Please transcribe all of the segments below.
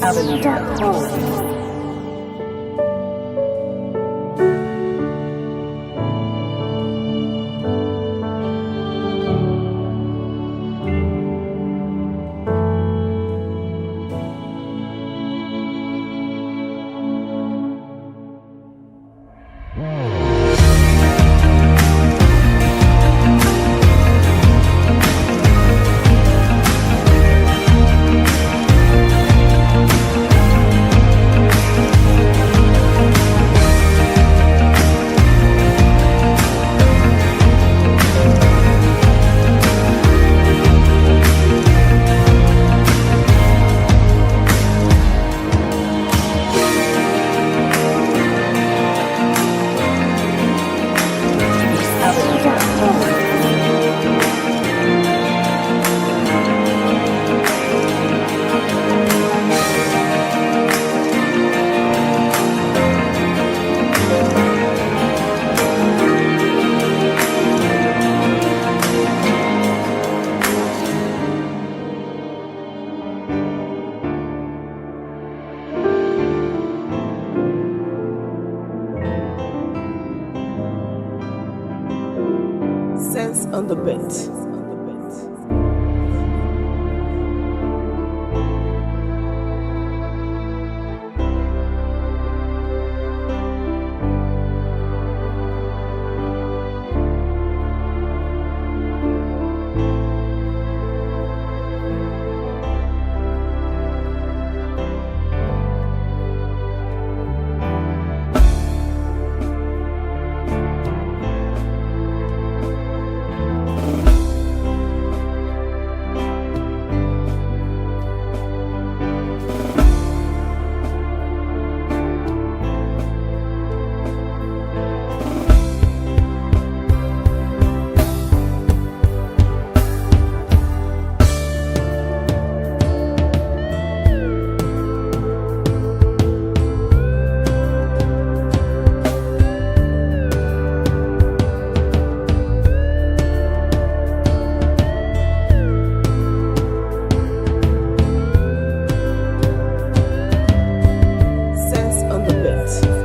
Avenue.com. Sense on the bit. Sense on the bit.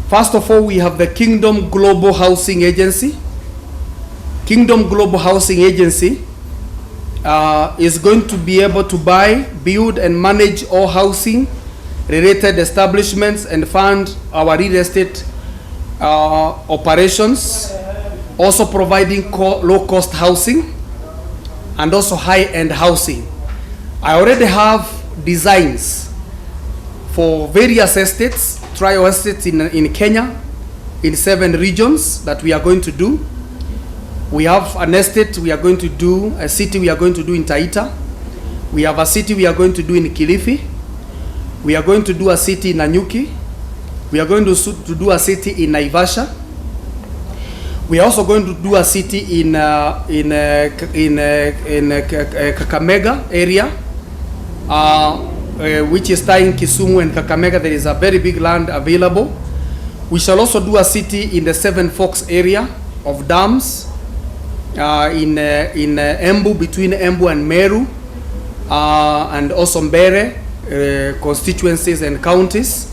First of all, we have the Kingdom Global Housing Agency. Kingdom Global Housing Agency is going to be able to buy, build, and manage all housing related establishments and fund our real estate operations, also providing low-cost housing and also high-end housing. I already have designs for various estates, trial estates in Kenya, in 7 regions that we are going to do. We have an estate we are going to do, a city we are going to do in Taita. We have a city we are going to do in Kilifi. We are going to do a city in Nanyuki. We are going to do a city in Naivasha. We are also going to do a city in Kakamega area, which is tying Kisumu and Kakamega. There is a very big land available. We shall also do a city in the Seven Forks area of dams, in Embu, between Embu and Meru, and also Mbere constituencies and counties,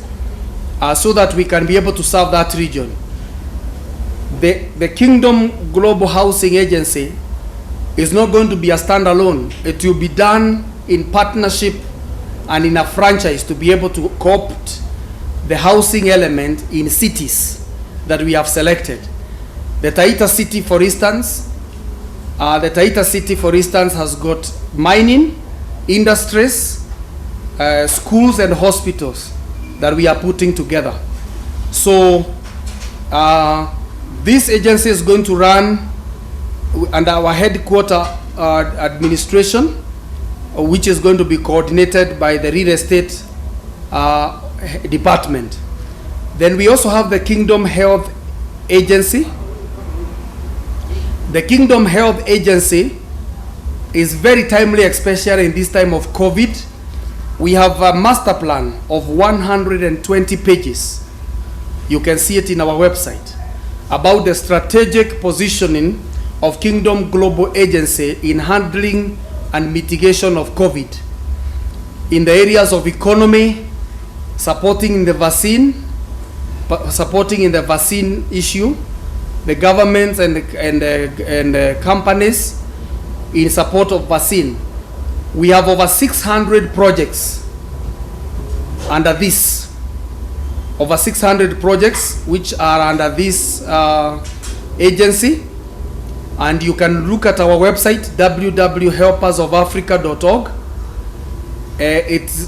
so that we can be able to serve that region. The Kingdom Global Housing Agency is not going to be a standalone. It will be done in partnership and in a franchise to be able to co-opt the housing element in cities that we have selected. The Taita city, for instance, has got mining, industries, schools and hospitals that we are putting together. So this agency is going to run under our headquarter administration, which is going to be coordinated by the real estate department. Then we also have the Kingdom Health Agency. The Kingdom Health Agency is very timely, especially in this time of COVID. We have a master plan of 120 pages. You can see it in our website about the strategic positioning of Kingdom Global Agency in handling and mitigation of COVID in the areas of economy, supporting in the vaccine issue, the governments and companies in support of vaccine. We have over 600 projects under this. Over 600 projects which are under this agency, and you can look at our website www.helpersofafrica.org.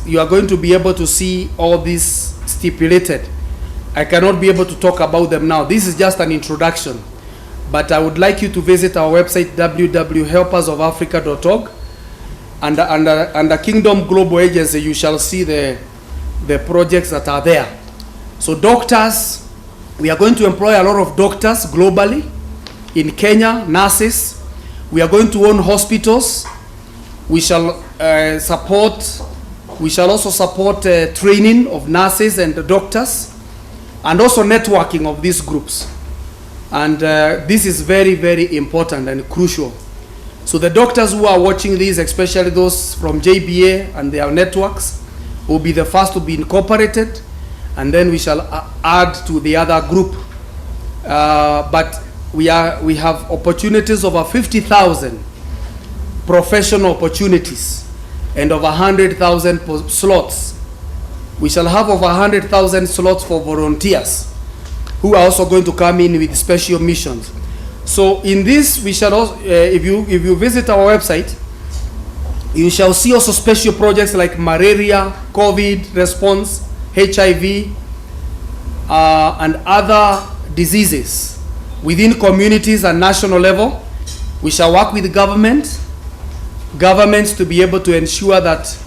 You are going to be able to see all this stipulated. I cannot be able to talk about them now. This is just an introduction, but I would like you to visit our website www.helpersofafrica.org. Under Kingdom Global Agency, you shall see the projects that are there. So doctors, we are going to employ a lot of doctors globally. In Kenya, nurses. We are going to own hospitals. We shall also support training of nurses and doctors, and also networking of these groups. And this is very, very important and crucial. So the doctors who are watching this, especially those from JBA and their networks, will be the first to be incorporated, and then we shall add to the other group. But we have opportunities, over 50,000 professional opportunities and over 100,000 slots. We shall have over 100,000 slots for volunteers who are also going to come in with special missions. So in this, we shall also, if you visit our website, you shall see also special projects like malaria, COVID response, HIV, and other diseases within communities and national level. We shall work with governments to be able to ensure that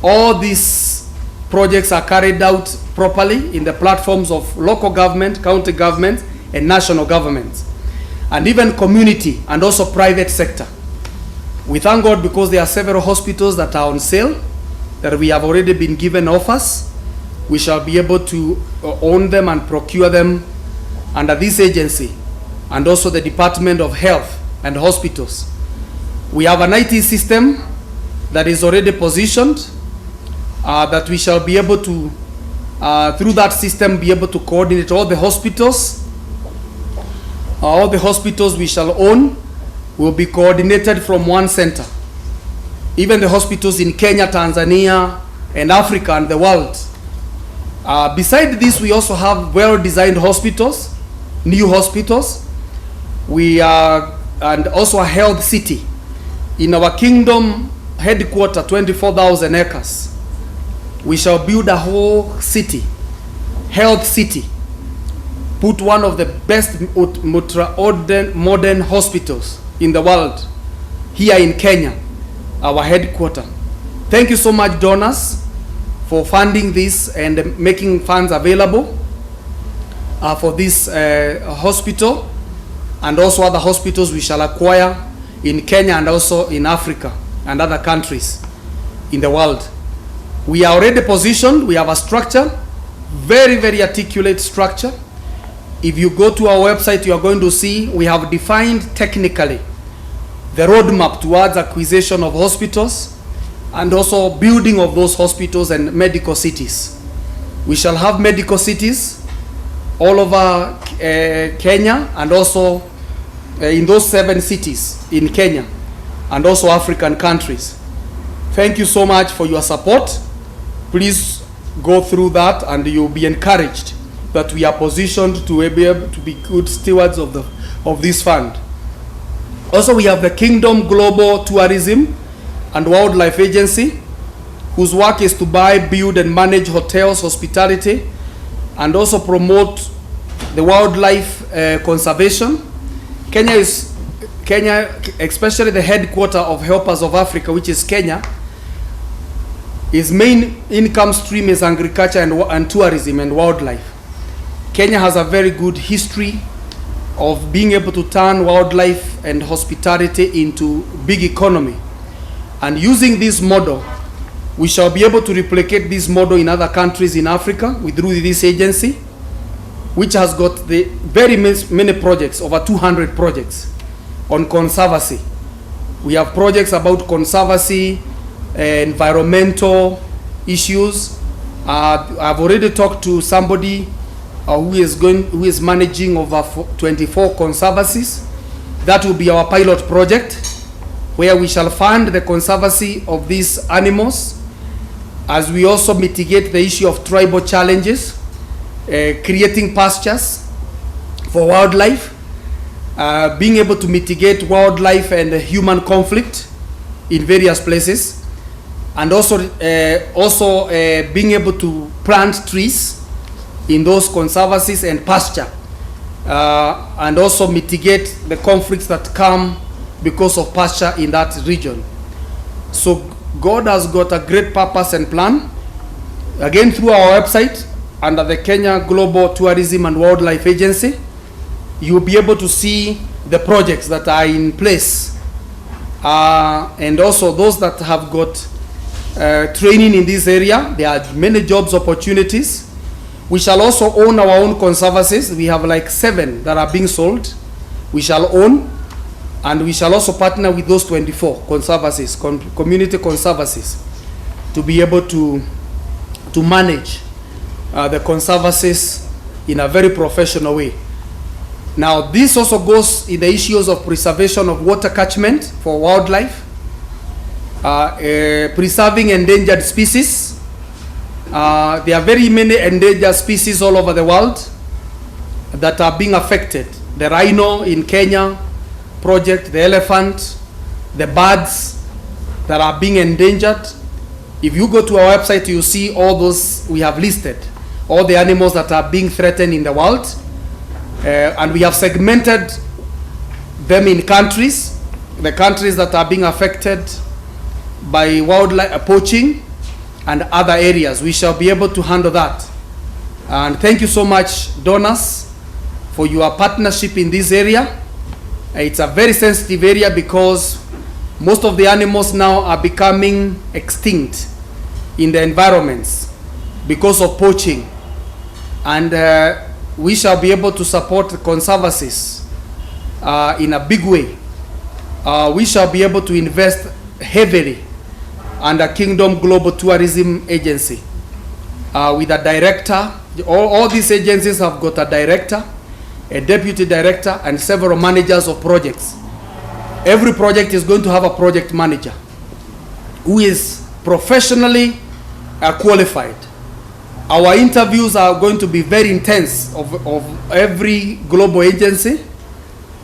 all these projects are carried out properly in the platforms of local government, county government, and national governments, and even community and also private sector. We thank God because there are several hospitals that are on sale, that we have already been given offers. We shall be able to own them and procure them under this agency, and also the Department of Health and Hospitals. We have an IT system that is already positioned, that we shall be able to through that system be able to coordinate all the hospitals. All the hospitals we shall own will be coordinated from one center. Even the hospitals in Kenya, Tanzania, and Africa and the world. Beside this, we also have well-designed hospitals, new hospitals. We are, and also a health city. In our kingdom headquarter, 24,000 acres. We shall build a whole city, health city. Put one of the best modern hospitals in the world here in Kenya, our headquarter. Thank you so much, donors, for funding this and making funds available for this hospital, and also other hospitals we shall acquire in Kenya and also in Africa and other countries in the world. We are already positioned. We have a structure, very, very articulate structure. If you go to our website, you are going to see we have defined technically the roadmap towards acquisition of hospitals and also building of those hospitals and medical cities. We shall have medical cities all over Kenya, and also in those 7 cities in Kenya and also African countries. Thank you so much for your support. Please go through that and you'll be encouraged that we are positioned to be able to be good stewards of this fund. Also, we have the Kingdom Global Tourism and Wildlife Agency, whose work is to buy, build, and manage hotels, hospitality, and also promote the wildlife conservation. Kenya, especially the headquarter of Helpers of Africa, which is Kenya, its main income stream is agriculture and tourism and wildlife. Kenya has a very good history of being able to turn wildlife and hospitality into big economy. And using this model, we shall be able to replicate this model in other countries in Africa through this agency, which has got the very many projects, over 200 projects on conservancy. We have projects about conservancy, environmental issues. I've already talked to somebody who is managing over 24 conservancies. That will be our pilot project, where we shall fund the conservancy of these animals, as we also mitigate the issue of tribal challenges, creating pastures for wildlife, being able to mitigate wildlife and human conflict in various places, and also being able to plant trees in those conservancies and pasture, and also mitigate the conflicts that come because of pasture in that region. So God has got a great purpose and plan. Again, through our website under the Kenya Global Tourism and Wildlife Agency, you'll be able to see the projects that are in place, and also those that have got training in this area. There are many jobs opportunities. We shall also own our own conservancies. We have like 7 that are being sold. We shall own, and we shall also partner with those 24 conservancies, community conservancies, to be able to manage the conservancies in a very professional way. Now, this also goes in the issues of preservation of water catchment for wildlife, preserving endangered species. There are very many endangered species all over the world that are being affected. The rhino in Kenya project, the elephant, the birds that are being endangered. If you go to our website, you see all those we have listed, all the animals that are being threatened in the world. And we have segmented them in countries, the countries that are being affected by wildlife poaching and other areas. We shall be able to handle that. And thank you so much, donors, for your partnership in this area. It's a very sensitive area because most of the animals now are becoming extinct in the environments because of poaching. And we shall be able to support the conservancies in a big way. We shall be able to invest heavily under Kingdom Global Tourism Agency. with a director. All these agencies have got a director, a deputy director, and several managers of projects. Every project is going to have a project manager who is professionally qualified. Our interviews are going to be very intense of every global agency.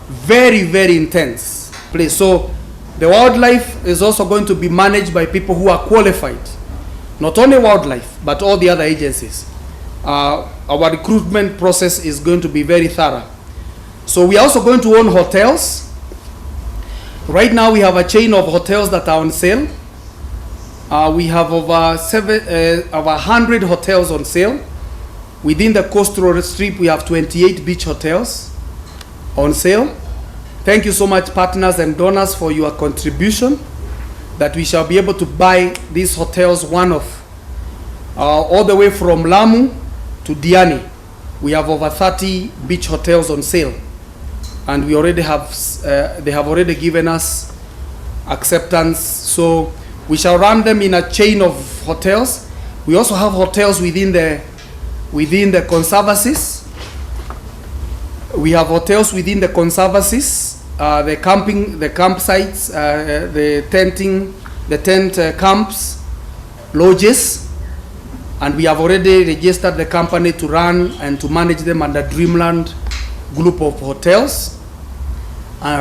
Very, very intense, please. So the wildlife is also going to be managed by people who are qualified. Not only wildlife, but all the other agencies. Our recruitment process is going to be very thorough. So we are also going to own hotels. Right now we have a chain of hotels that are on sale. We have over 100 hotels on sale. Within the coastal strip, we have 28 beach hotels on sale. Thank you so much, partners and donors, for your contribution, that we shall be able to buy these hotels one-off. All the way from Lamu to Diani, we have over 30 beach hotels on sale. And we already have, they have already given us acceptance. So we shall run them in a chain of hotels. We also have hotels within the conservancies. We have hotels within the conservancies, the campsites, the tent camps, lodges, and we have already registered the company to run and to manage them under Dreamland group of hotels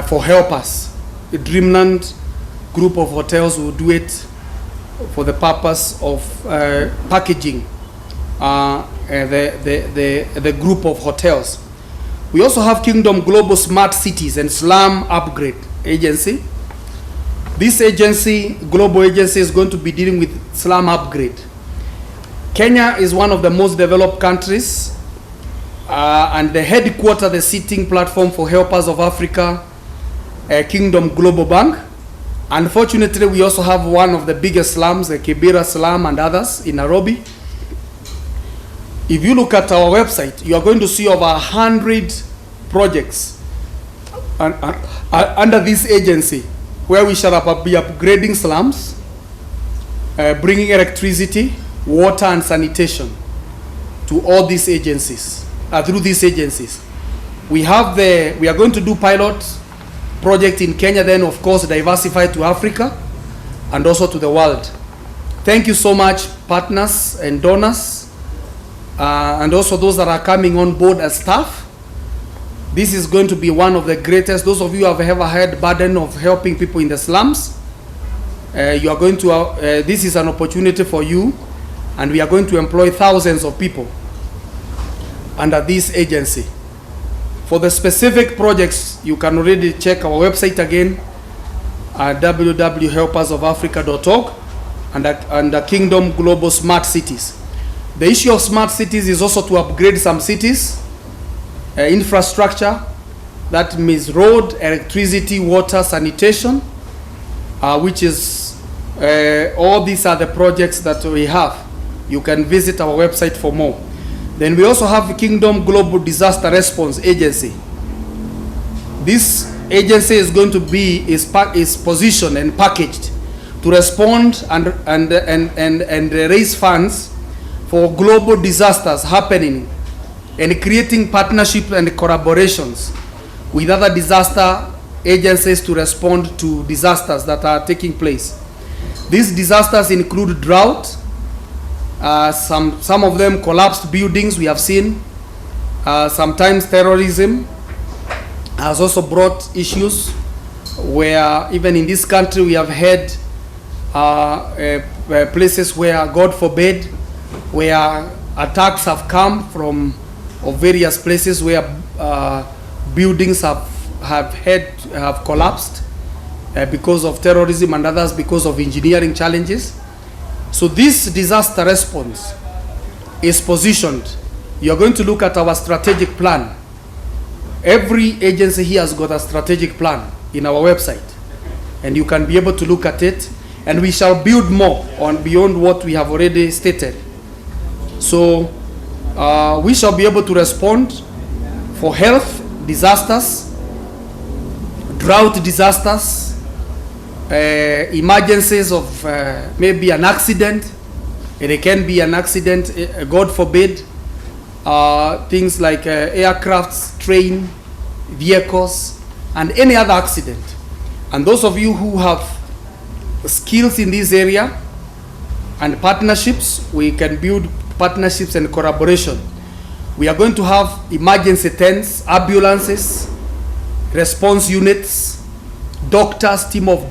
for helpers. The Dreamland group of hotels will do it for the purpose of packaging the group of hotels. We also have Kingdom Global Smart Cities and Slum Upgrade Agency. This agency, global agency, is going to be dealing with slum upgrade. Kenya is one of the most developed countries, and the headquarter, the sitting platform for Helpers of Africa, Kingdom Global Bank. Unfortunately, we also have one of the biggest slums, the Kibera slum and others in Nairobi. If you look at our website, you are going to see over 100 projects under this agency, where we shall be upgrading slums, bringing electricity, water and sanitation to all these agencies, through these agencies. We are going to do pilot project in Kenya, then of course diversify to Africa and also to the world. Thank you so much, partners and donors, and also those that are coming on board as staff. This is going to be one of the greatest. Those of you who have ever had burden of helping people in the slums, you are going to. This is an opportunity for you, and we are going to employ thousands of people under this agency. For the specific projects, you can already check our website again at www.helpersofafrica.org and Kingdom Global Smart Cities. The issue of smart cities is also to upgrade some cities, infrastructure, that means road, electricity, water, sanitation, which is, all these are the projects that we have. You can visit our website for more. Then we also have Kingdom Global Disaster Response Agency. This agency is going to be is positioned and packaged to respond and raise funds for global disasters happening, and creating partnerships and collaborations with other disaster agencies to respond to disasters that are taking place. These disasters include drought, some of them collapsed buildings we have seen. Sometimes terrorism has also brought issues where even in this country we have had places where, God forbid, where attacks have come from of various places where buildings have collapsed because of terrorism, and others because of engineering challenges. So this disaster response is positioned. You're going to look at our strategic plan. Every agency here has got a strategic plan in our website, and you can be able to look at it, and we shall build more on beyond what we have already stated. So we shall be able to respond for health disasters, drought disasters, emergencies of maybe an accident, It can be an accident, God forbid, things like aircrafts, train, vehicles, and any other accident. And those of you who have skills in this area and partnerships, we can build partnerships and collaboration. We are going to have emergency tents, ambulances, response units, doctors, team of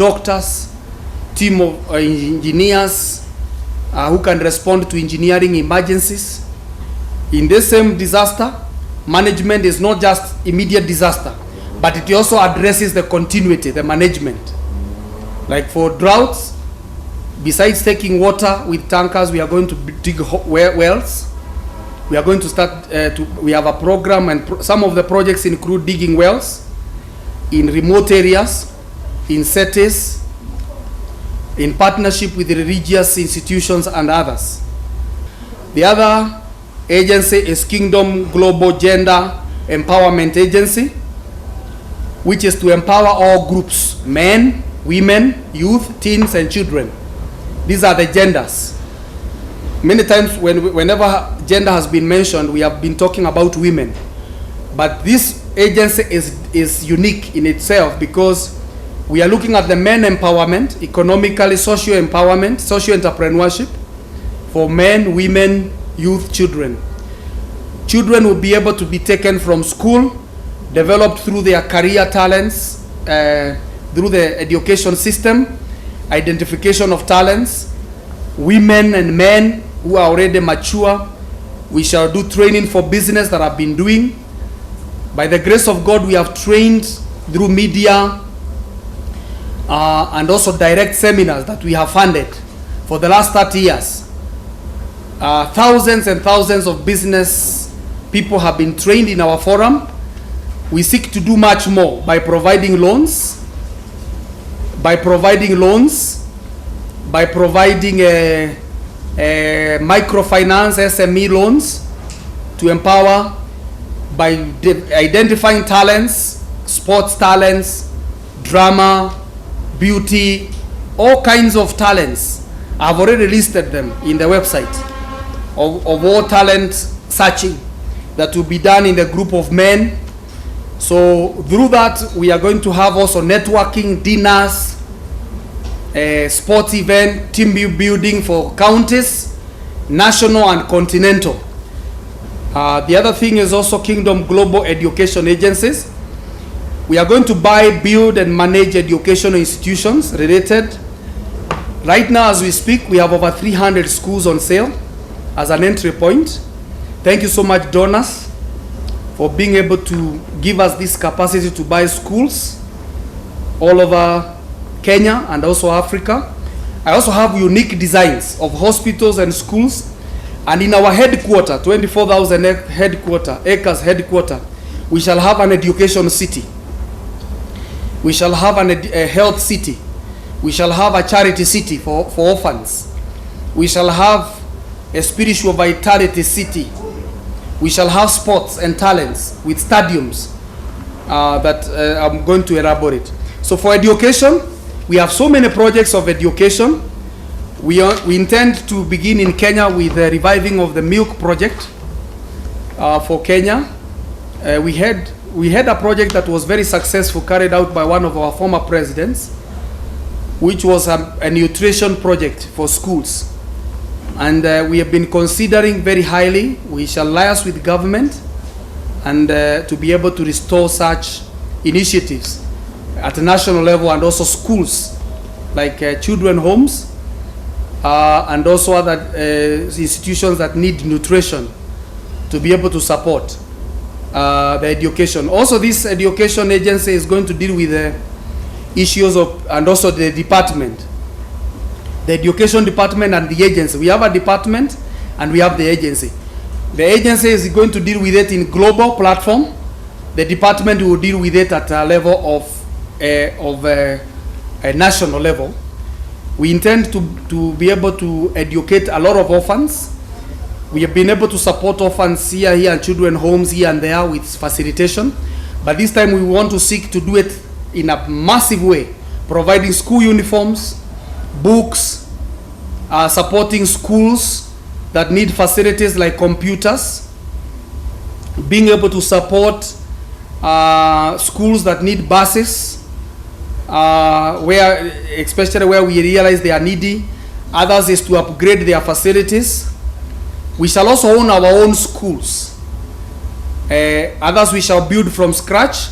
engineers who can respond to engineering emergencies. In this same disaster, management is not just immediate disaster, but it also addresses the continuity, the management. Like for droughts, besides taking water with tankers, we are going to dig wells. We are going to start, we have a program, and some of the projects include digging wells in remote areas, in cities, in partnership with the religious institutions and others. The other agency is Kingdom Global Gender Empowerment Agency, which is to empower all groups, men, women, youth, teens, and children. These are the genders. Many times whenever gender has been mentioned, we have been talking about women. But this agency is unique in itself because we are looking at the men empowerment, economically, social empowerment, social entrepreneurship for men, women, youth, children. Children will be able to be taken from school, developed through their career talents, through the education system, identification of talents. Women and men who are already mature, we shall do training for business that I've been doing. By the grace of God, we have trained through media and also direct seminars that we have funded for the last 30 years. Thousands and thousands of business people have been trained in our forum. We seek to do much more by providing loans, by providing microfinance, SME loans to empower, by identifying talents, sports talents, drama, beauty, all kinds of talents. I've already listed them in the website of all talent searching that will be done in the group of men. So through that, we are going to have also networking, dinners, sports event, team building for counties, national and continental. The other thing is also Kingdom Global Education Agencies. We are going to buy, build, and manage educational institutions related. Right now, as we speak, we have over 300 schools on sale as an entry point. Thank you so much, donors, for being able to give us this capacity to buy schools all over Kenya and also Africa. I also have unique designs of hospitals and schools. And in our headquarter, 24,000 acres headquarter, we shall have an education city. We shall have a health city. We shall have a charity city for orphans. We shall have a spiritual vitality city. We shall have sports and talents with stadiums that I'm going to elaborate. So for education, we have so many projects of education. We intend to begin in Kenya with the reviving of the milk project for Kenya. We had a project that was very successful, carried out by one of our former presidents, which was a nutrition project for schools. And we have been considering very highly. We shall liaise with government and to be able to restore such initiatives at a national level, and also schools like children homes, and also other institutions that need nutrition to be able to support the education. Also, this education agency is going to deal with the issues of, and also the department, the education department and the agency. We have a department and we have the agency. The agency is going to deal with it in global platform. The department will deal with it at a level of a national level. We intend to be able to educate a lot of orphans. We have been able to support orphans here and children homes here and there with facilitation. But this time we want to seek to do it in a massive way, providing school uniforms, books, supporting schools that need facilities like computers, being able to support schools that need buses, where especially where we realize they are needy. Others is to upgrade their facilities. We shall also own our own schools. Others we shall build from scratch.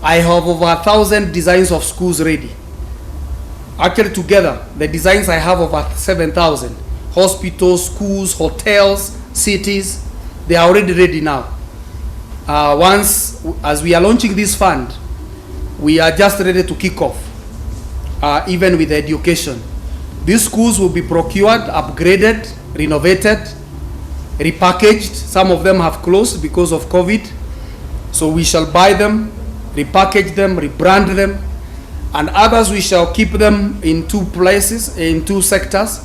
I have over 1,000 designs of schools ready. Actually together, the designs I have over 7,000. Hospitals, schools, hotels, cities, they are already ready now. Once, as we are launching this fund, we are just ready to kick off, even with education. These schools will be procured, upgraded, renovated, repackaged. Some of them have closed because of COVID. So we shall buy them, repackage them, rebrand them, and others we shall keep them in two places, in two sectors,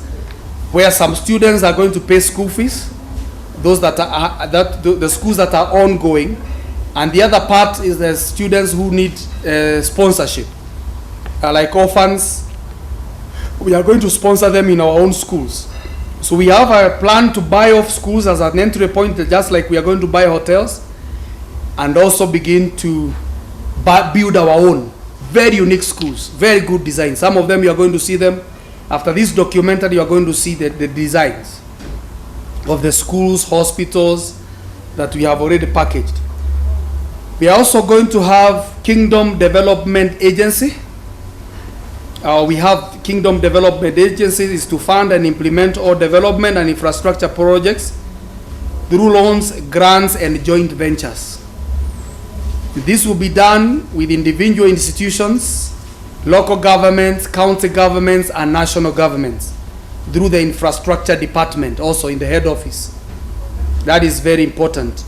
where some students are going to pay school fees, those that are the schools that are ongoing, and the other part is the students who need sponsorship, like orphans. We are going to sponsor them in our own schools. So we have a plan to buy off schools as an entry point, just like we are going to buy hotels, and also begin to build our own very unique schools, very good design. Some of them you are going to see them after this documentary. You are going to see the designs of the schools, hospitals that we have already packaged. We are also going to have Kingdom Development Agency. We have Kingdom Development Agency is to fund and implement all development and infrastructure projects through loans, grants, and joint ventures. This will be done with individual institutions, local governments, county governments, and national governments through the infrastructure department, also in the head office. That is very important.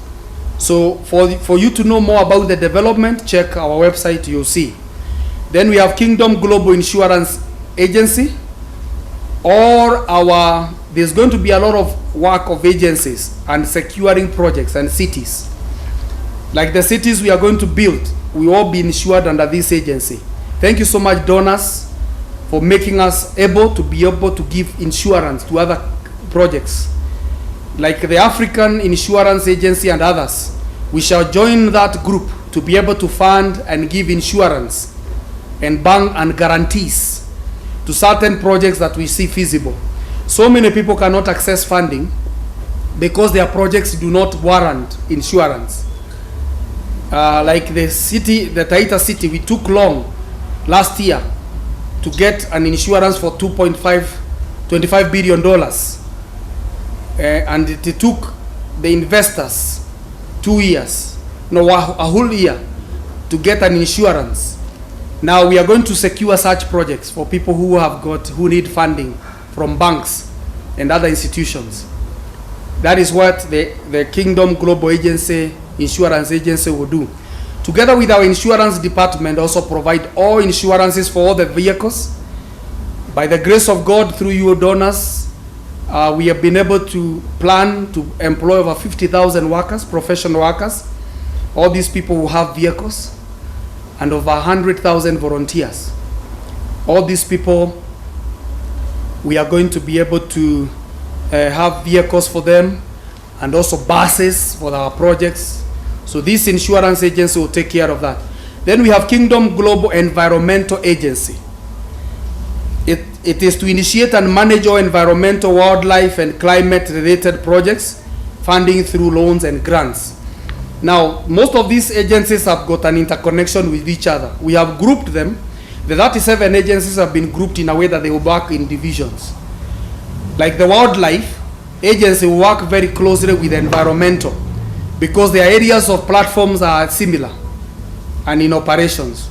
So for you to know more about the development, check our website, you'll see. Then we have Kingdom Global Insurance Agency. There's going to be a lot of work of agencies and securing projects and cities. Like the cities we are going to build, we will all be insured under this agency. Thank you so much, donors, for making us able to give insurance to other projects. Like the African Insurance Agency and others, we shall join that group to be able to fund and give insurance and bank and guarantees to certain projects that we see feasible. So many people cannot access funding because their projects do not warrant insurance. Like the Taita city, we took long last year to get an insurance for $25 billion. And it took the investors 2 years, no, a whole year to get an insurance. Now we are going to secure such projects for people who need funding from banks and other institutions. That is what the Kingdom Global Agency, Insurance Agency will do. Together with our insurance department, also provide all insurances for all the vehicles. By the grace of God, through your donors, we have been able to plan to employ over 50,000 workers, professional workers. All these people will have vehicles, and over 100,000 volunteers. All these people, we are going to be able to have vehicles for them, and also buses for our projects. So this insurance agency will take care of that. Then we have Kingdom Global Environmental Agency. It is to initiate and manage all environmental, wildlife, and climate-related projects, funding through loans and grants. Now, most of these agencies have got an interconnection with each other. We have grouped them. The 37 agencies have been grouped in a way that they will work in divisions. Like the wildlife agency will work very closely with the environmental, because their areas of platforms are similar and in operations.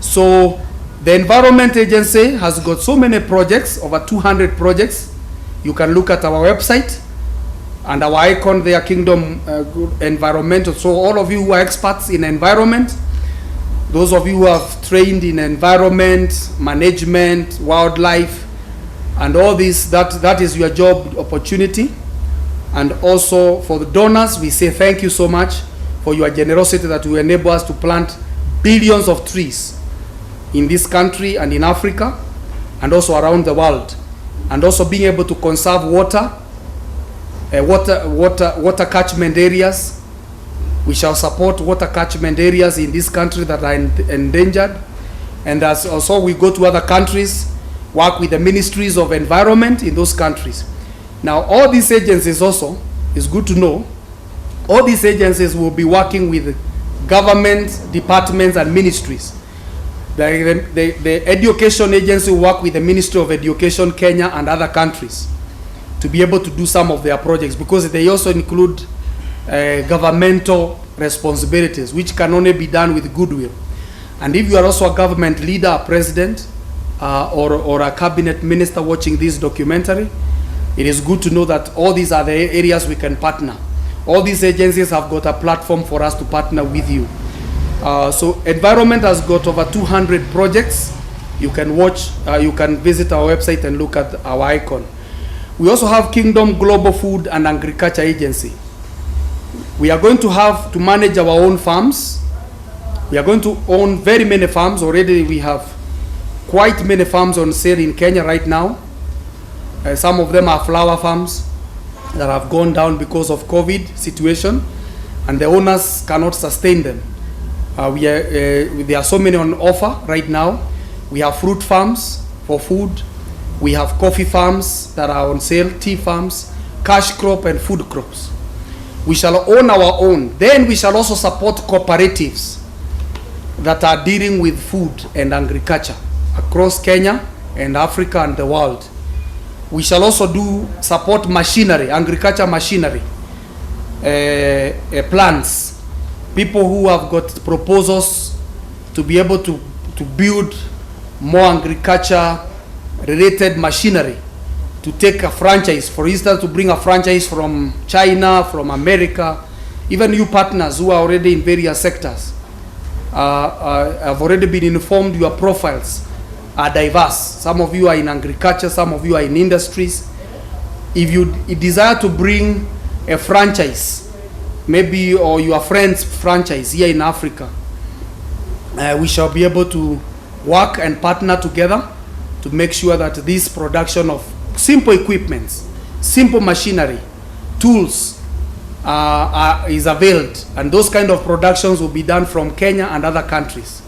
So the Environment Agency has got so many projects, over 200 projects. You can look at our website and our icon there, Kingdom Environmental. So all of you who are experts in environment, those of you who have trained in environment, management, wildlife, and all this, that is your job opportunity. And also for the donors, we say thank you so much for your generosity that will enable us to plant billions of trees in this country and in Africa and also around the world. and also being able to conserve water, water catchment areas. We shall support water catchment areas in this country that are endangered. And as also we go to other countries, work with the ministries of environment in those countries. Now, all these agencies also, it's good to know, all these agencies will be working with government departments and ministries. The education agency will work with the Ministry of Education Kenya and other countries to be able to do some of their projects, because they also include governmental responsibilities, which can only be done with goodwill. And if you are also a government leader, a president, or a cabinet minister watching this documentary, it is good to know that all these are the areas we can partner. All these agencies have got a platform for us to partner with you. So environment has got over 200 projects. You can watch, you can visit our website and look at our icon. We also have Kingdom Global Food and Agriculture Agency. We are going to have to manage our own farms. We are going to own very many farms. Already we have quite many farms on sale in Kenya right now. Some of them are flower farms that have gone down because of COVID situation, and the owners cannot sustain them. There are so many on offer right now. We have fruit farms for food. We have coffee farms that are on sale, tea farms, cash crop and food crops. We shall own our own. Then we shall also support cooperatives that are dealing with food and agriculture across Kenya and Africa and the world. We shall also support machinery, agriculture machinery, plants, people who have got proposals to be able to build more agriculture related machinery, to take a franchise, for instance, to bring a franchise from China, from America. Even you partners who are already in various sectors have already been informed your profiles are diverse. Some of you are in agriculture, some of you are in industries. If you desire to bring a franchise, maybe, or your friend's franchise here in Africa, we shall be able to work and partner together to make sure that this production of simple equipments, simple machinery, tools is availed, and those kind of productions will be done from Kenya and other countries.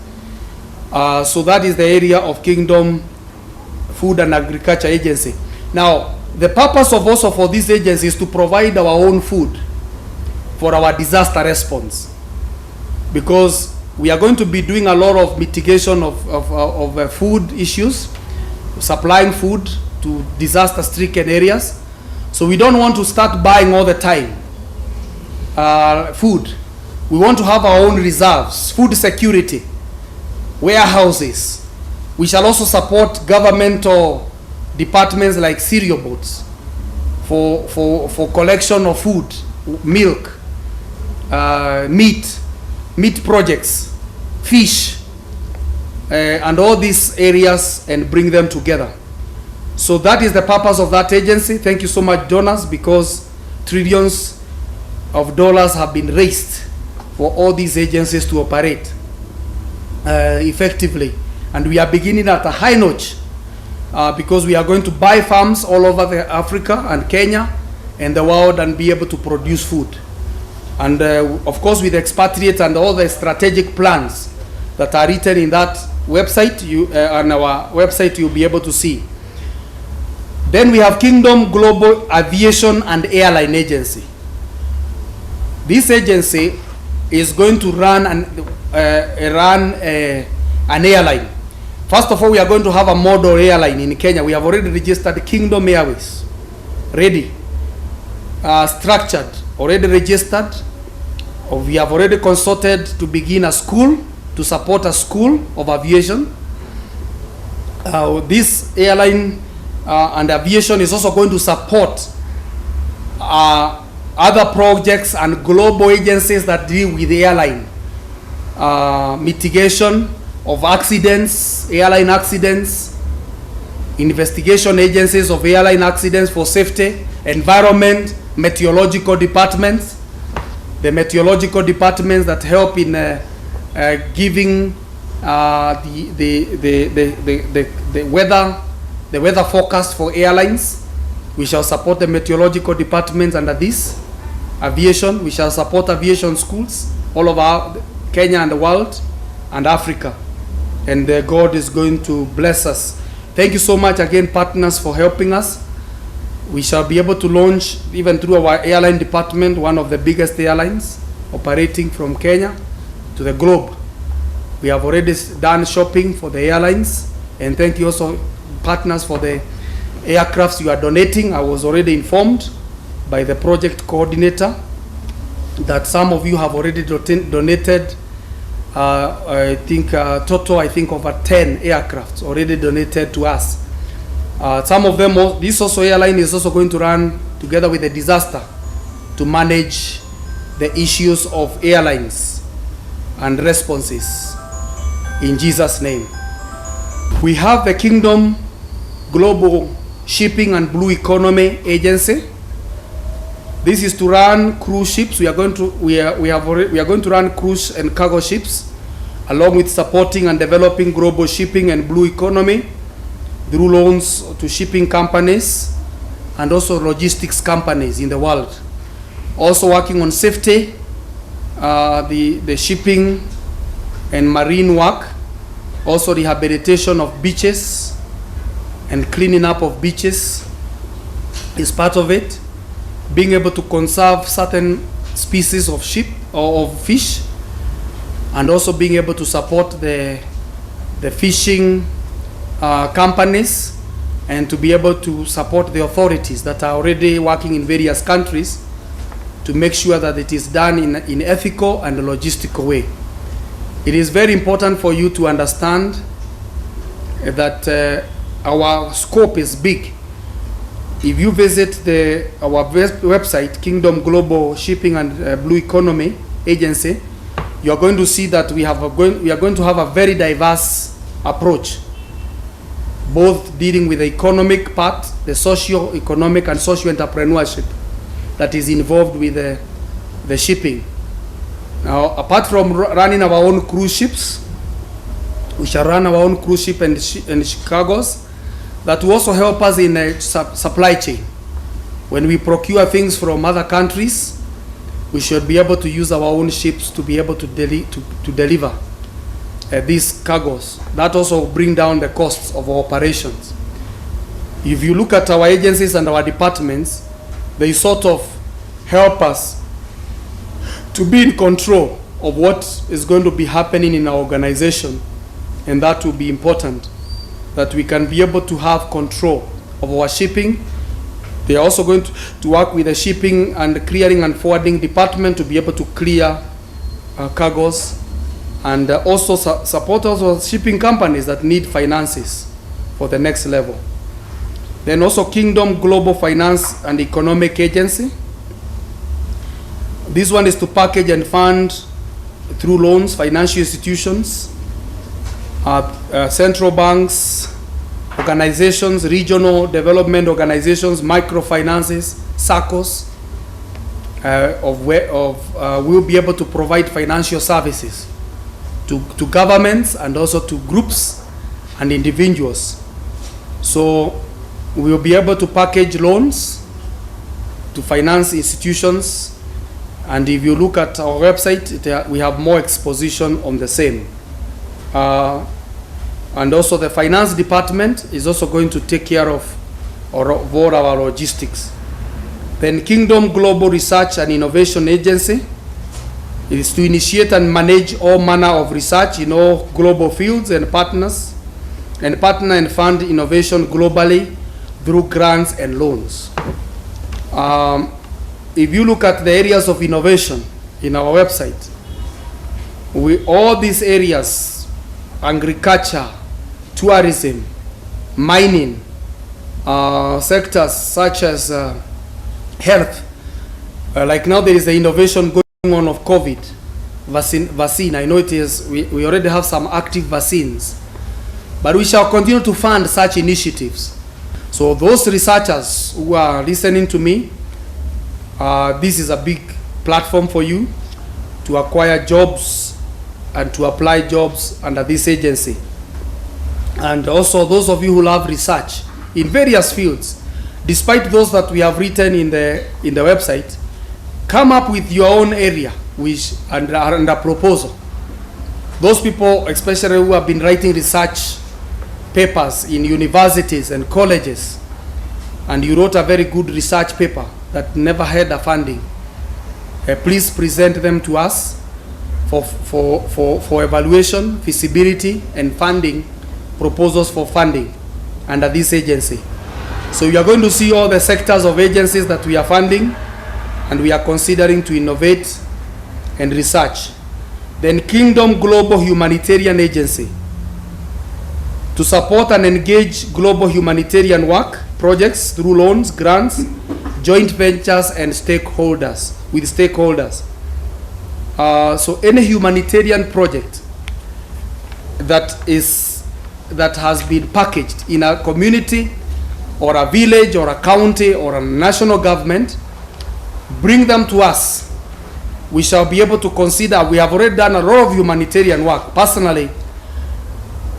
So that is the area of Kingdom Food and Agriculture Agency. Now, the purpose of also for this agency is to provide our own food for our disaster response, because we are going to be doing a lot of mitigation of food issues, supplying food to disaster-stricken areas. So we don't want to start buying all the time food. We want to have our own reserves, food security, warehouses. We shall also support governmental departments like cereal boards for collection of food, milk, meat projects, fish, and all these areas, and bring them together. So that is the purpose of that agency. Thank you so much, donors, because trillions of dollars have been raised for all these agencies to operate effectively. And we are beginning at a high notch because we are going to buy farms all over Africa and Kenya and the world and be able to produce food. And of course, with expatriates and all the strategic plans that are written in that website, on our website, you'll be able to see. Then we have Kingdom Global Aviation and Airline Agency. This agency is going to run an airline. First of all, we are going to have a model airline in Kenya. We have already registered Kingdom Airways, ready, structured, already registered. We have already consulted to begin a school, to support a school of aviation. This airline and aviation is also going to support other projects and global agencies that deal with airline mitigation of accidents, airline accidents, investigation agencies of airline accidents for safety, environment, meteorological departments, the meteorological departments that help in giving the weather the weather forecast for airlines. We shall support the meteorological departments under this. Aviation, we shall support aviation schools all over Kenya and the world and Africa. And God is going to bless us. Thank you so much again, partners, for helping us. We shall be able to launch, even through our airline department, one of the biggest airlines operating from Kenya to the globe. We have already done shopping for the airlines, and thank you also, partners, for the aircrafts you are donating. I was already informed by the project coordinator that some of you have already donated. I think total, over 10 aircrafts already donated to us. Some of them, this also airline is also going to run together with the disaster to manage the issues of airlines and responses. In Jesus' name. We have the Kingdom Global Shipping and Blue Economy Agency. This is to run cruise ships. We are going to run cruise and cargo ships, along with supporting and developing global shipping and blue economy through loans to shipping companies and also logistics companies in the world. Also working on safety, the shipping and marine work, also rehabilitation of beaches and cleaning up of beaches is part of it. Being able to conserve certain species of ship or of fish, and also being able to support the fishing companies, and to be able to support the authorities that are already working in various countries to make sure that it is done in ethical and logistical way. It is very important for you to understand that our scope is big. If you visit our website, Kingdom Global Shipping and Blue Economy Agency, you are going to see that we are going to have a very diverse approach, both dealing with the economic part, the socio-economic and socio-entrepreneurship that is involved with the shipping. Now, apart from running our own cruise ships, we shall run our own cruise ship and cargos that will also help us in a supply chain. When we procure things from other countries, we should be able to use our own ships to be able to deliver these cargos. That also bring down the costs of our operations. If you look at our agencies and our departments, they sort of help us to be in control of what is going to be happening in our organization, and that will be important, that we can be able to have control of our shipping. They are also going to work with the shipping and clearing and forwarding department to be able to clear cargos, and also support also shipping companies that need finances for the next level. Then also Kingdom Global Finance and Economic Agency. This one is to package and fund through loans financial institutions, central banks, organizations, regional development organizations, microfinances, SACCOs, will be able to provide financial services to governments and also to groups and individuals. So we will be able to package loans to finance institutions, and if you look at our website, we have more exposition on the same. And also the finance department is also going to take care of all our logistics. Then Kingdom Global Research and Innovation Agency is to initiate and manage all manner of research in all global fields and partner and fund innovation globally through grants and loans. If you look at the areas of innovation in our website, all these areas, agriculture, tourism, mining, sectors such as health, like now there is the innovation going on of COVID vaccine. I know it is, we already have some active vaccines, but we shall continue to fund such initiatives. So those researchers who are listening to me, this is a big platform for you to acquire jobs and to apply jobs under this agency. And also those of you who love research, in various fields, despite those that we have written in the website. Come up with your own area which and a proposal. Those people, especially who have been writing research papers in universities and colleges, and you wrote a very good research paper that never had a funding, please present them to us for evaluation, feasibility, and funding, proposals for funding under this agency. So you are going to see all the sectors of agencies that we are funding and we are considering to innovate and research. Then Kingdom Global Humanitarian Agency, to support and engage global humanitarian work, projects through loans, grants, joint ventures, and stakeholders, with stakeholders. So any humanitarian project that has been packaged in a community or a village or a county or a national government, bring them to us. We shall be able to consider. We have already done a lot of humanitarian work personally,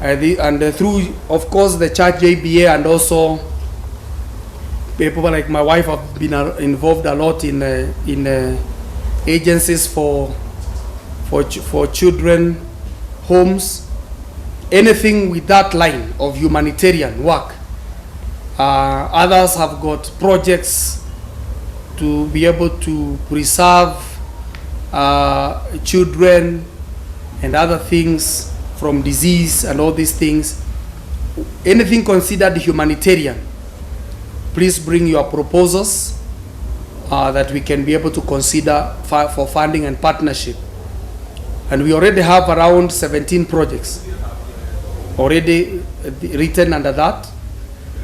and through, of course, the church JBA, and also people like my wife have been involved a lot in agencies for children, homes, anything with that line of humanitarian work. Others have got projects to be able to preserve children and other things from disease and all these things. Anything considered humanitarian, please bring your proposals that we can be able to consider for funding and partnership. And we already have around 17 projects already written under that,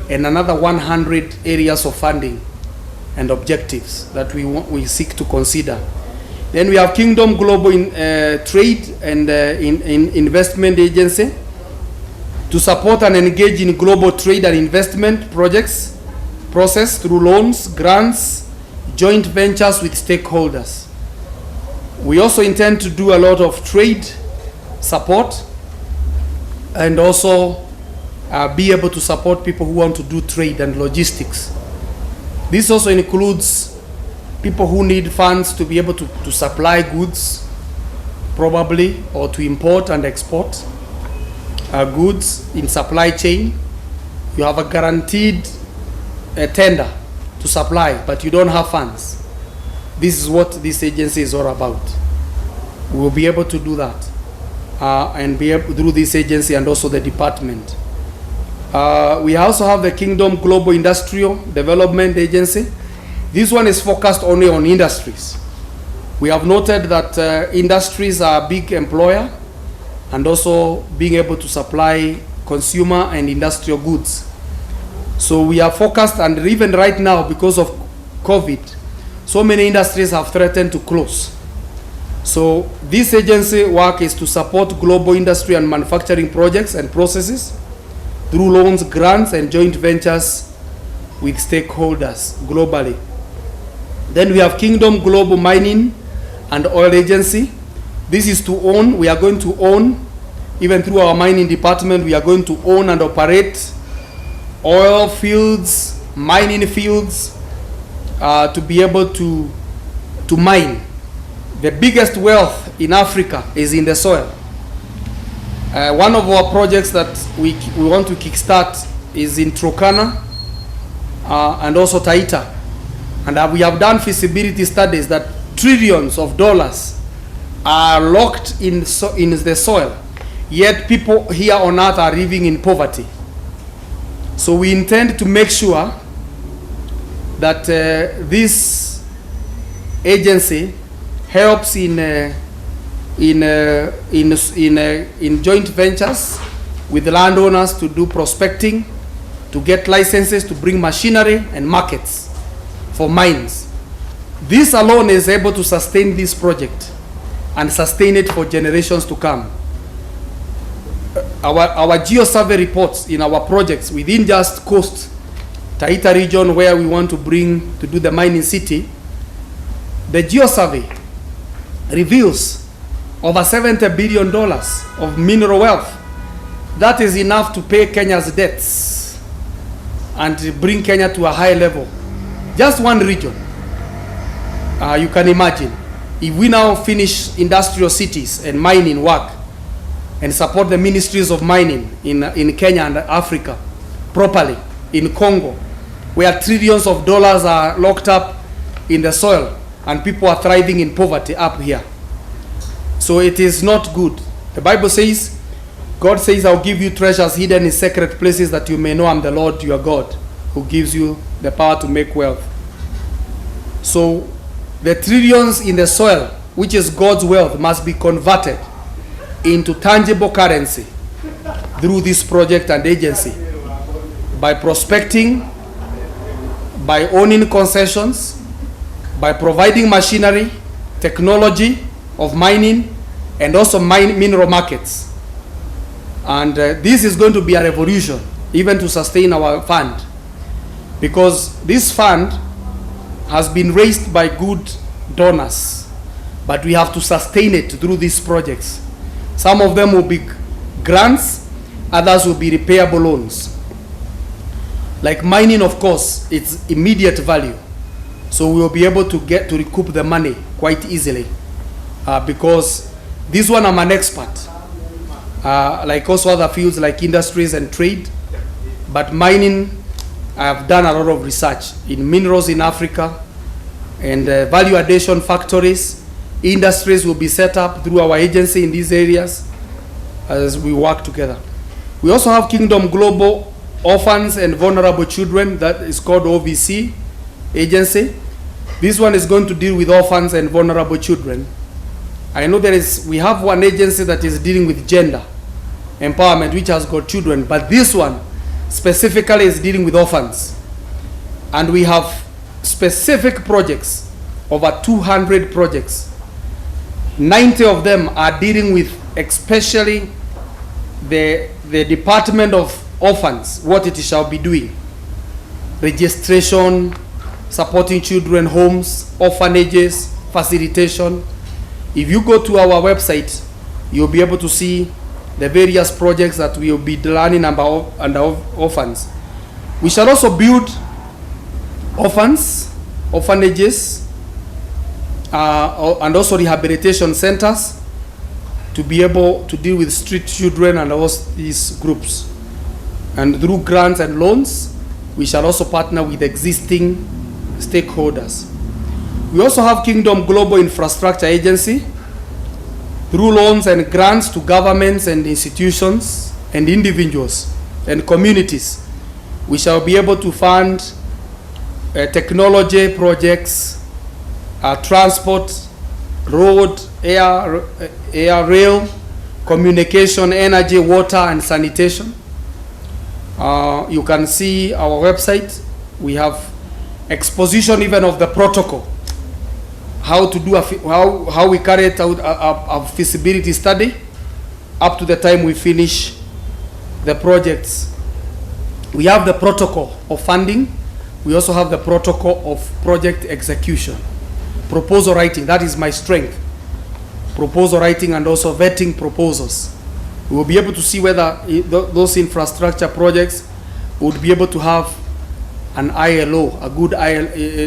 and another 100 areas of funding and objectives that we seek to consider. Then we have Kingdom Global Trade and Investment Agency, to support and engage in global trade and investment projects process through loans, grants, joint ventures with stakeholders. We also intend to do a lot of trade support and also be able to support people who want to do trade and logistics. This also includes people who need funds to be able to supply goods, probably, or to import and export goods in supply chain. You have a guaranteed tender to supply, but you don't have funds. This is what this agency is all about. We will be able to do that and be able through this agency and also the department. We also have the Kingdom Global Industrial Development Agency. This one is focused only on industries. We have noted that industries are a big employer and also being able to supply consumer and industrial goods. So we are focused, and even right now, because of COVID, so many industries have threatened to close. So this agency work is to support global industry and manufacturing projects and processes through loans, grants, and joint ventures with stakeholders globally. Then we have Kingdom Global Mining and Oil Agency. This is to own. We are going to own, even through our mining department, we are going to own and operate oil fields, mining fields, to be able to mine. The biggest wealth in Africa is in the soil. One of our projects that we want to kickstart is in Turkana and also Taita. And we have done feasibility studies that trillions of dollars are locked in the soil, yet people here on earth are living in poverty. So we intend to make sure that this agency helps in joint ventures with the landowners to do prospecting, to get licenses to bring machinery and markets for mines. This alone is able to sustain this project and sustain it for generations to come. Our geo-survey reports in our projects within just coast, Taita region, where we want to do the mining city, the geo-survey reveals over $70 billion of mineral wealth. That is enough to pay Kenya's debts and bring Kenya to a high level. Just one region. You can imagine, if we now finish industrial cities and mining work and support the ministries of mining in Kenya and Africa properly, in Congo, where trillions of dollars are locked up in the soil and people are thriving in poverty up here. So it is not good. The Bible says, God says, I'll give you treasures hidden in secret places that you may know I'm the Lord your God who gives you the power to make wealth. So the trillions in the soil, which is God's wealth, must be converted into tangible currency through this project and agency by prospecting, by owning concessions, by providing machinery, technology of mining, and also mineral markets. And this is going to be a revolution, even to sustain our fund, because this fund has been raised by good donors, but we have to sustain it through these projects. Some of them will be grants, others will be repayable loans. Like mining, of course, it's immediate value, so we will be able to get to recoup the money quite easily, because this one I'm an expert, like also other fields like industries and trade, but mining, I have done a lot of research in minerals in Africa, and value addition factories, industries will be set up through our agency in these areas as we work together. We also have Kingdom Global Orphans and Vulnerable Children, that is called OVC agency. This one is going to deal with orphans and vulnerable children. I know we have one agency that is dealing with gender empowerment, which has got children, but this one specifically is dealing with orphans. And we have specific projects, over 200 projects. 90 of them are dealing with especially the Department of Orphans, what it shall be doing. Registration, supporting children homes, orphanages, facilitation. If you go to our website, you'll be able to see the various projects that we will be learning about under orphans. We shall also build orphanages, and also rehabilitation centers to be able to deal with street children and all these groups. And through grants and loans, we shall also partner with existing stakeholders. We also have Kingdom Global Infrastructure Agency. Through loans and grants to governments and institutions and individuals and communities, we shall be able to fund technology projects, transport, road, air, rail, communication, energy, water, and sanitation. You can see our website. We have exposition even of the protocol, how to do how we carry it out a feasibility study up to the time we finish the projects. We have the protocol of funding. We also have the protocol of project execution. Proposal writing, that is my strength. Proposal writing and also vetting proposals. We will be able to see whether those infrastructure projects would be able to have an ILO, a good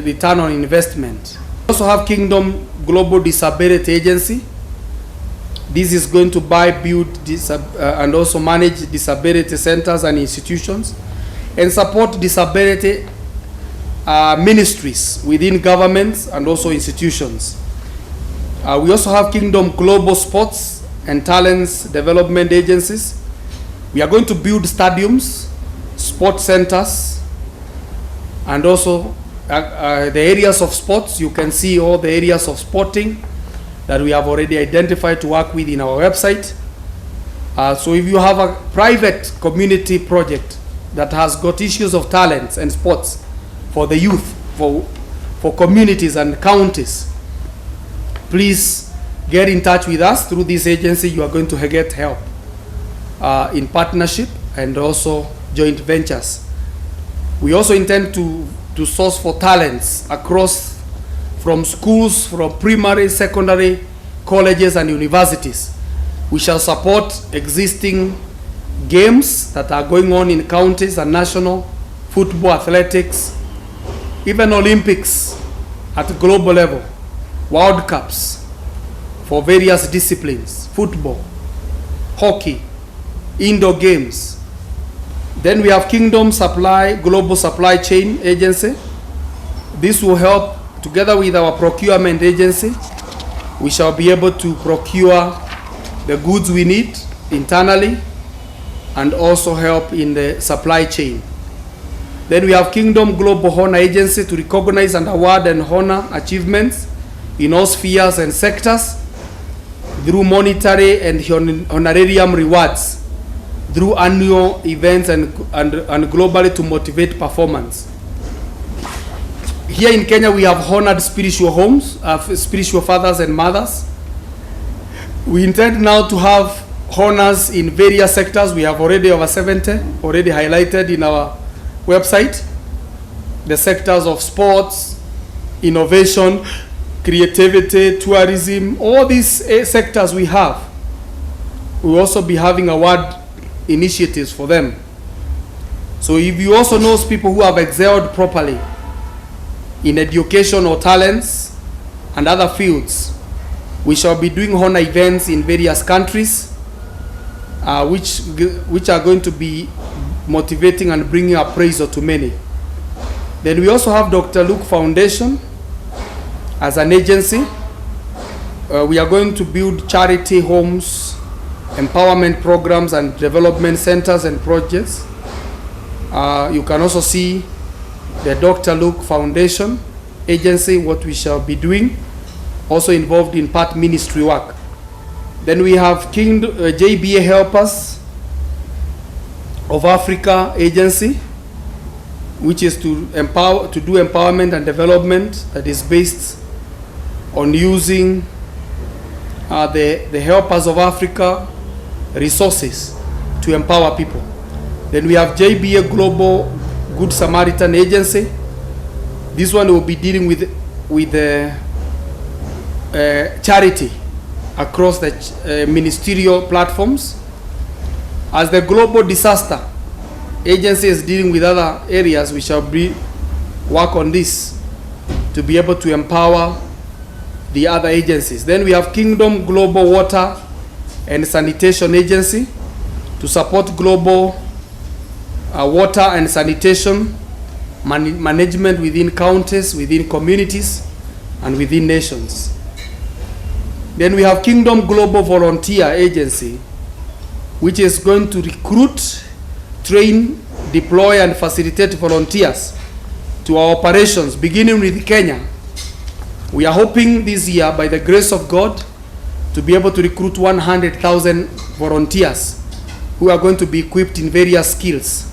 return on investment. We also have Kingdom Global Disability Agency. This is going to buy, build, and also manage disability centers and institutions, and support disability ministries within governments and also institutions. We also have Kingdom Global Sports and Talents Development Agencies. We are going to build stadiums, sports centers, and also the areas of sports. You can see all the areas of sporting that we have already identified to work with in our website. So if you have a private community project that has got issues of talents and sports for the youth, for communities and counties, please get in touch with us through this agency. You are going to get help in partnership and also joint ventures. We also intend to source for talents across from schools, from primary, secondary, colleges and universities. We shall support existing games that are going on in counties and national football, athletics, even Olympics at global level, World Cups for various disciplines, football, hockey, indoor games. Then we have Kingdom Supply, Global Supply Chain Agency. This will help, together with our procurement agency, we shall be able to procure the goods we need internally and also help in the supply chain. Then we have Kingdom Global Honor Agency to recognize and award and honor achievements in all spheres and sectors through monetary and honorarium rewards, through annual events and globally to motivate performance. Here in Kenya, we have honored spiritual homes, spiritual fathers and mothers. We intend now to have honors in various sectors. We have already over 70, already highlighted in our website. The sectors of sports, innovation, creativity, tourism, all these sectors we have. We'll also be having award initiatives for them. So if you also know people who have excelled properly in education or talents and other fields, we shall be doing honor events in various countries, which are going to be motivating and bringing appraisal to many. Then we also have Dr. Luke Foundation as an agency. We are going to build charity homes, empowerment programs and development centers and projects. You can also see the Dr. Luke Foundation agency, what we shall be doing, also involved in part ministry work. Then we have JBA Helpers of Africa agency, which is to do empowerment and development that is based on using the Helpers of Africa resources to empower people. Then we have JBA Global Good Samaritan Agency. This one will be dealing with charity across the ministerial platforms. As the Global Disaster Agency is dealing with other areas, we shall work on this to be able to empower the other agencies. Then we have Kingdom Global Water and Sanitation Agency to support global water and sanitation management within counties, within communities, and within nations. Then we have Kingdom Global Volunteer Agency, which is going to recruit, train, deploy, and facilitate volunteers to our operations, beginning with Kenya. We are hoping this year, by the grace of God, to be able to recruit 100,000 volunteers who are going to be equipped in various skills.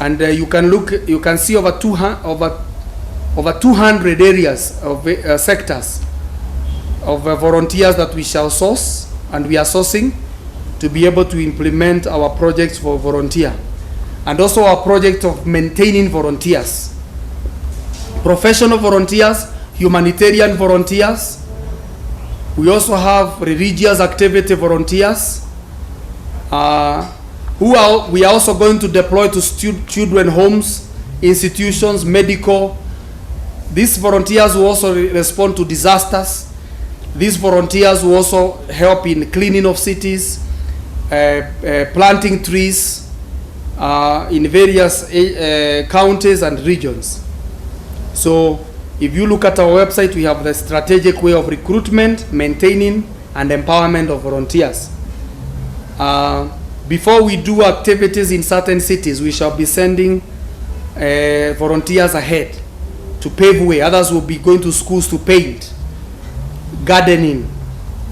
And you can see over 200 areas of sectors of volunteers that we shall source, and we are sourcing to be able to implement our projects for volunteer, and also our project of maintaining volunteers, professional volunteers, humanitarian volunteers. We also have religious activity volunteers we are also going to deploy to children homes, institutions, medical. These volunteers will also respond to disasters. These volunteers will also help in cleaning of cities, planting trees in various counties and regions. So if you look at our website, we have the strategic way of recruitment, maintaining, and empowerment of volunteers. Before we do activities in certain cities, we shall be sending volunteers ahead to pave way. Others will be going to schools to paint, gardening,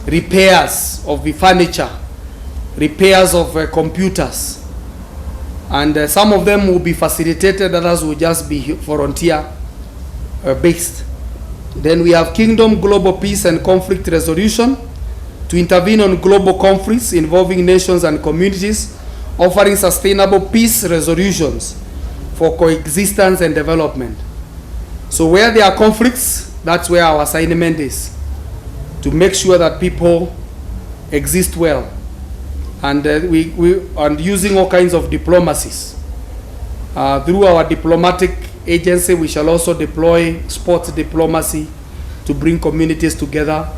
repairs of the furniture, repairs of computers. And some of them will be facilitated, others will just be volunteer based. Then we have Kingdom Global Peace and Conflict Resolution to intervene on global conflicts involving nations and communities, offering sustainable peace resolutions for coexistence and development. So where there are conflicts, that's where our assignment is, to make sure that people exist well, and we using all kinds of diplomacies Through our diplomatic agency, we shall also deploy sports diplomacy to bring communities together.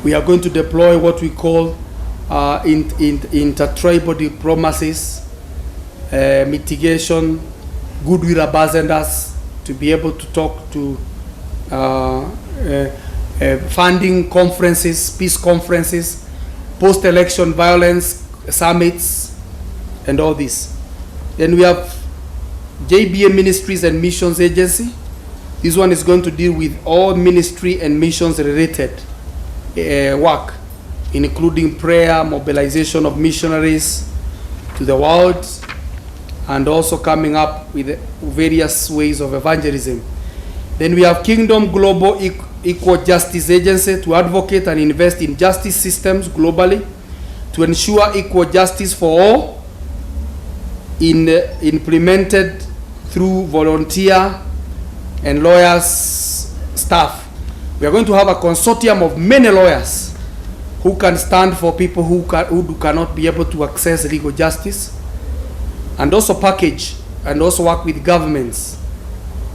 We are going to deploy what we call intertribal diplomacies, mitigation, goodwill ambassadors, to be able to talk to funding conferences, peace conferences, post-election violence summits, and all this. Then we have JBA Ministries and Missions Agency. This one is going to deal with all ministry and missions related work, including prayer, mobilization of missionaries to the world, and also coming up with various ways of evangelism. Then we have Kingdom Global Equal Justice Agency to advocate and invest in justice systems globally to ensure equal justice for all, implemented through volunteer and lawyers staff. We are going to have a consortium of many lawyers who can stand for people who cannot be able to access legal justice, and also package and also work with governments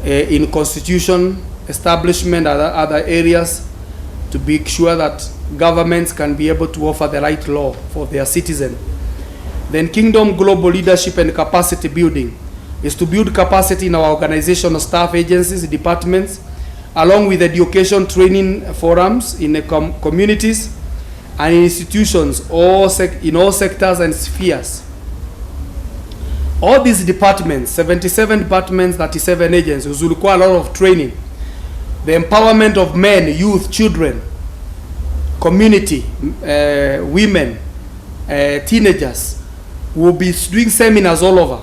in constitution establishment and other areas to be sure that governments can be able to offer the right law for their citizens. Then Kingdom Global Leadership and Capacity Building is to build capacity in our organizational staff agencies, departments, along with education training forums in the communities and institutions in all sectors and spheres. All these departments, 77 departments, 37 agencies, will require a lot of training. The empowerment of men, youth, children, community, women, teenagers, will be doing seminars all over.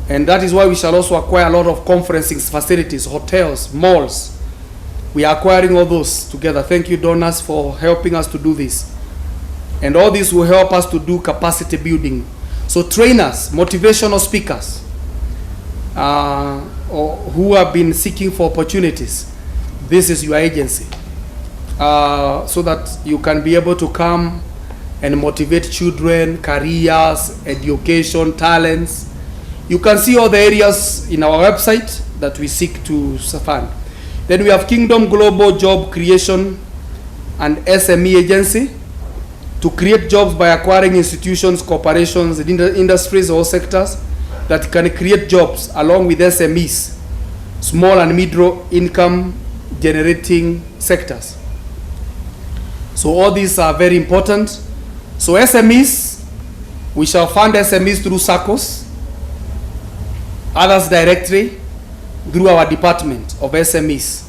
And that is why we shall also acquire a lot of conferencing facilities, hotels, malls. We are acquiring all those together. Thank you, donors, for helping us to do this. And all this will help us to do capacity building. So trainers, motivational speakers, or who have been seeking for opportunities, this is your agency. So that you can be able to come and motivate children, careers, education, talents. You can see all the areas in our website that we seek to fund. Then we have Kingdom Global Job Creation and SME Agency to create jobs by acquiring institutions, corporations, industries or sectors that can create jobs along with SMEs, small and middle income generating sectors. So all these are very important. So SMEs, we shall fund SMEs through SACCOs, others directly through our department of SMEs.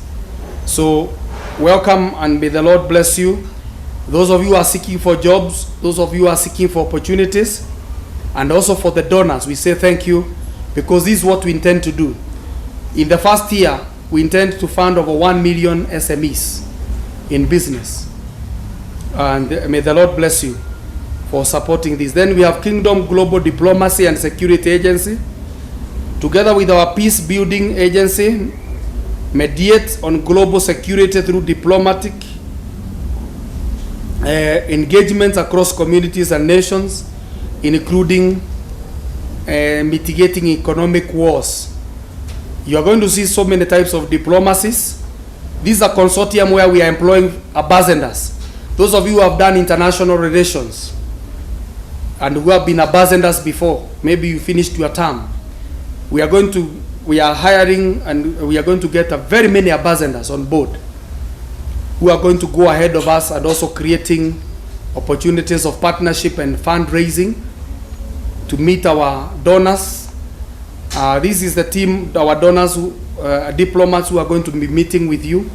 So welcome and may the Lord bless you. Those of you who are seeking for jobs, those of you who are seeking for opportunities, and also for the donors, we say thank you, because this is what we intend to do. In the first year, we intend to fund over 1 million SMEs in business. And may the Lord bless you for supporting this. Then we have Kingdom Global Diplomacy and Security Agency, together with our Peace Building Agency, mediate on global security through diplomatic engagements across communities and nations, including mitigating economic wars. You are going to see so many types of diplomacies. This is a consortium where we are employing ambassadors. Those of you who have done international relations and who have been ambassadors before, maybe you finished your term. We are hiring and we are going to get very many ambassadors on board who are going to go ahead of us and also creating opportunities of partnership and fundraising to meet our donors. This is the team, our donors, diplomats who are going to be meeting with you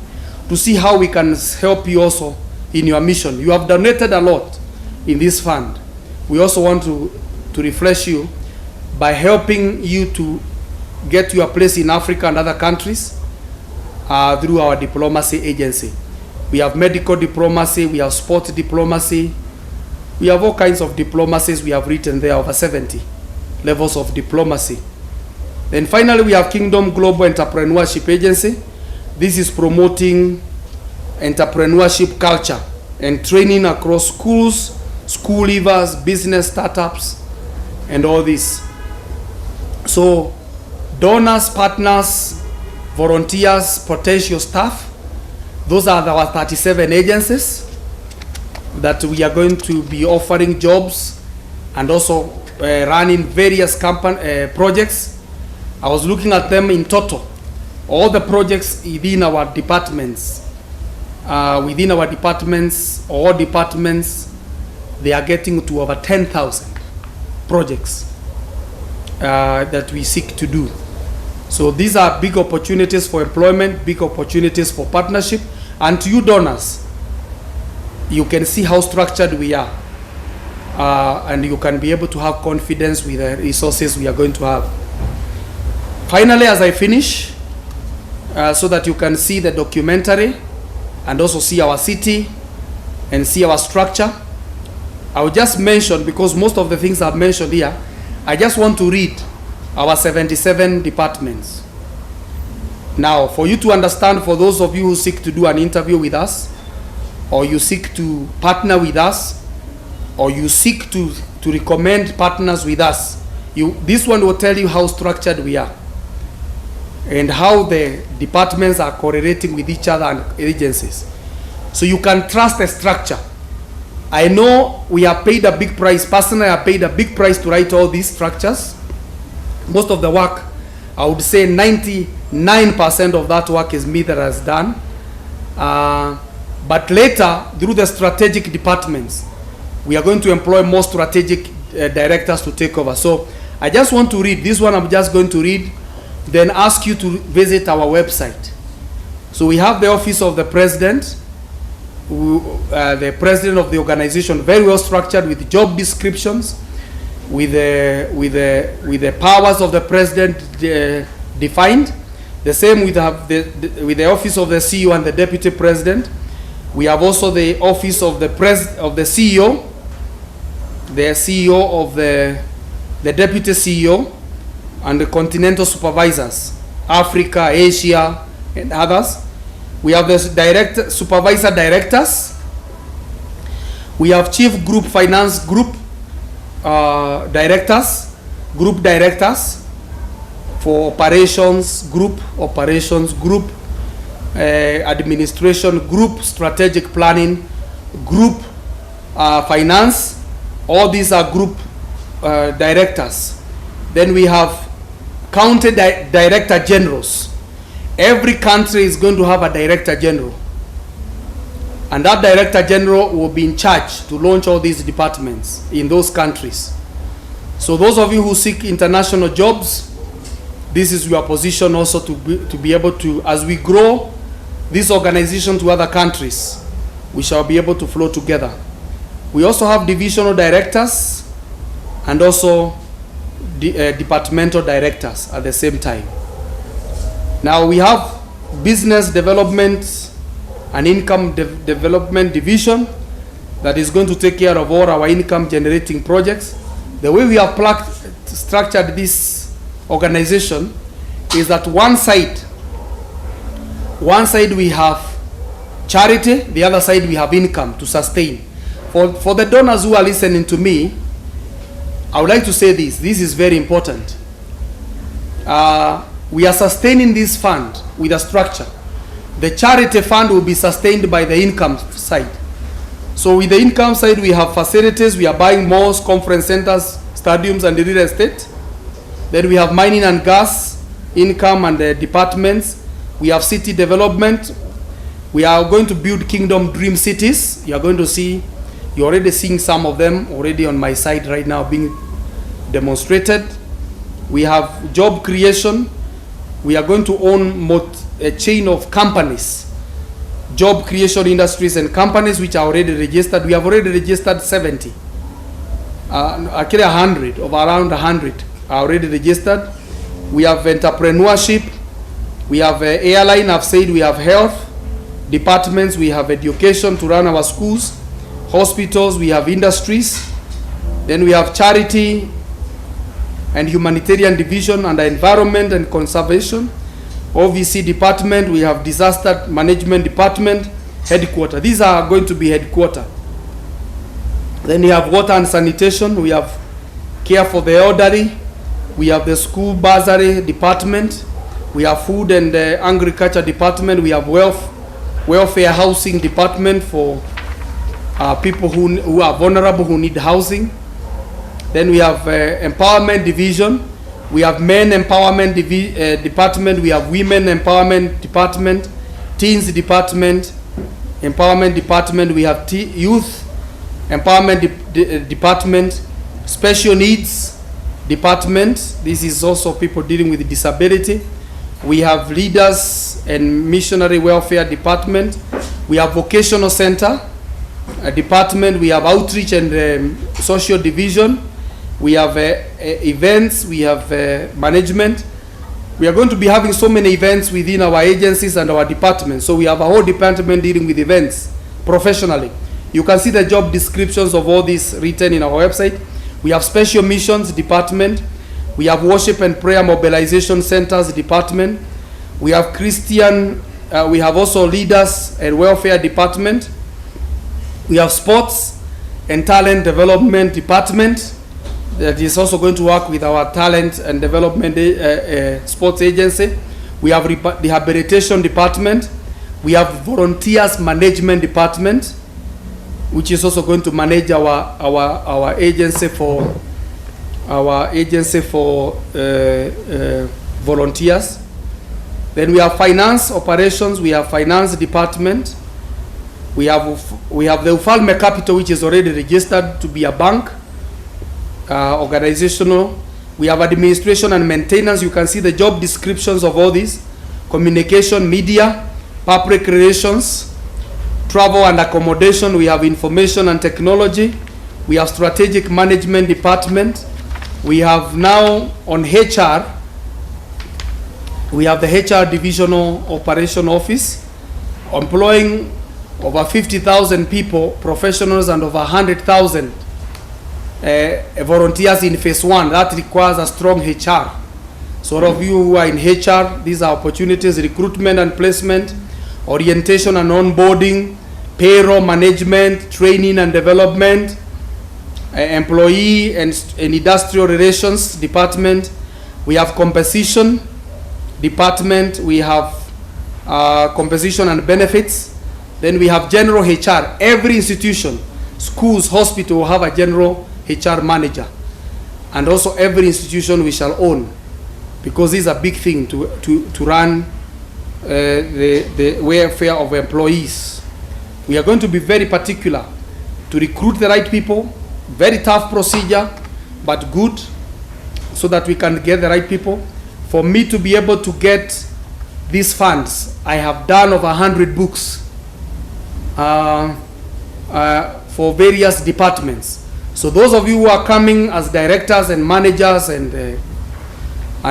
to see how we can help you also in your mission. You have donated a lot in this fund. We also want to refresh you by helping you to get your place in Africa and other countries through our diplomacy agency. We have medical diplomacy, we have sport diplomacy, we have all kinds of diplomacies. We have written there over 70 levels of diplomacy. Then finally, we have Kingdom Global Entrepreneurship Agency. This is promoting entrepreneurship culture and training across schools, school leavers, business startups, and all this. So donors, partners, volunteers, potential staff, those are our 37 agencies that we are going to be offering jobs and also running various projects. I was looking at them in total. All the projects within our departments, all departments, they are getting to over 10,000 projects that we seek to do. So these are big opportunities for employment, big opportunities for partnership, and to you donors, you can see how structured we are, and you can be able to have confidence with the resources we are going to have. Finally, as I finish, so that you can see the documentary and also see our city and see our structure, I will just mention, because most of the things I've mentioned here, I just want to read our 77 departments. Now, for you to understand, for those of you who seek to do an interview with us, or you seek to partner with us, or you seek to recommend partners with us, this one will tell you how structured we are and how the departments are correlating with each other and agencies. So you can trust the structure. I know we have paid a big price. Personally, I paid a big price to write all these structures. Most of the work, I would say 99% of that work is me that has done. But later, through the strategic departments, we are going to employ more strategic directors to take over. So I just want to read. This one I'm just going to read, then ask you to visit our website. So we have the Office of the President, the President of the organization, very well structured with job descriptions, with the powers of the President defined. The same with the Office of the CEO and the Deputy President. We have also the Office of the CEO, the CEO of the Deputy CEO, and the Continental Supervisors, Africa, Asia, and others. We have the Supervisor Directors. We have Chief Group Finance Group Directors, Group Directors for Operations, Group Administration, Group Strategic Planning, Group Finance. All these are Group Directors. Then we have County Director Generals. Every country is going to have a Director General, and that Director General will be in charge to launch all these departments in those countries. So those of you who seek international jobs, this is your position also to be able to, as we grow this organization to other countries, we shall be able to flow together. We also have divisional directors and also departmental directors at the same time. Now we have business development and income development division that is going to take care of all our income generating projects. The way we have structured this organization is that one side we have charity, the other side we have income to sustain. For the donors who are listening to me, I would like to say this is very important. We are sustaining this fund with a structure. The charity fund will be sustained by the income side. So with the income side, we have facilities, we are buying malls, conference centers, stadiums, and real estate. Then we have mining and gas, income and the departments. We have city development. We are going to build Kingdom Dream Cities. You are going to see, you're already seeing some of them already on my side right now being demonstrated. We have job creation. We are going to own a chain of companies, job creation industries and companies which are already registered. We have already registered 70. Actually 100, of around 100 are already registered. We have entrepreneurship. We have airline, I've said. We have health departments. We have education to run our schools, hospitals. We have industries. Then we have charity and humanitarian division, and the environment and conservation. OVC department. We have disaster management department, headquarters. These are going to be headquarters. Then we have water and sanitation. We have care for the elderly. We have the school bursary department. We have food and agriculture department. We have welfare housing department for people who are vulnerable, who need housing. Then we have empowerment division. We have men empowerment department. We have women empowerment department, teens department, empowerment department. We have youth empowerment department, special needs department. This is also people dealing with disability. We have leaders and missionary welfare department. We have vocational center department. We have outreach and social division. We have events. We have management. We are going to be having so many events within our agencies and our departments. So we have a whole department dealing with events professionally. You can see the job descriptions of all these written in our website. We have special missions department. We have worship and prayer mobilization centers department. We have Christian, we have also leaders and welfare department. We have sports and talent development department that is also going to work with our talent and development sports agency. We have rehabilitation department. We have volunteers management department, which is also going to manage our agency for volunteers. Then we have finance operations. We have finance department. We have the Ufalme Capital, which is already registered to be a bank, organizational. We have administration and maintenance. You can see the job descriptions of all these: communication, media, public relations, travel and accommodation. We have information and technology. We have strategic management department. We have now on HR, we have the HR divisional operation office, employing over 50,000 people, professionals, and over 100,000 volunteers in phase one. That requires a strong HR. So all of you who are in HR, these are opportunities: recruitment and placement, orientation and onboarding, payroll management, training and development, employee and industrial relations department. We have composition department. We have composition and benefits. Then we have general HR. Every institution, schools, hospital will have a general HR manager. And also every institution we shall own, because this is a big thing to run the welfare of employees. We are going to be very particular to recruit the right people. Very tough procedure, but good, so that we can get the right people. For me to be able to get these funds, I have done over 100 books for various departments. So those of you who are coming as directors and managers and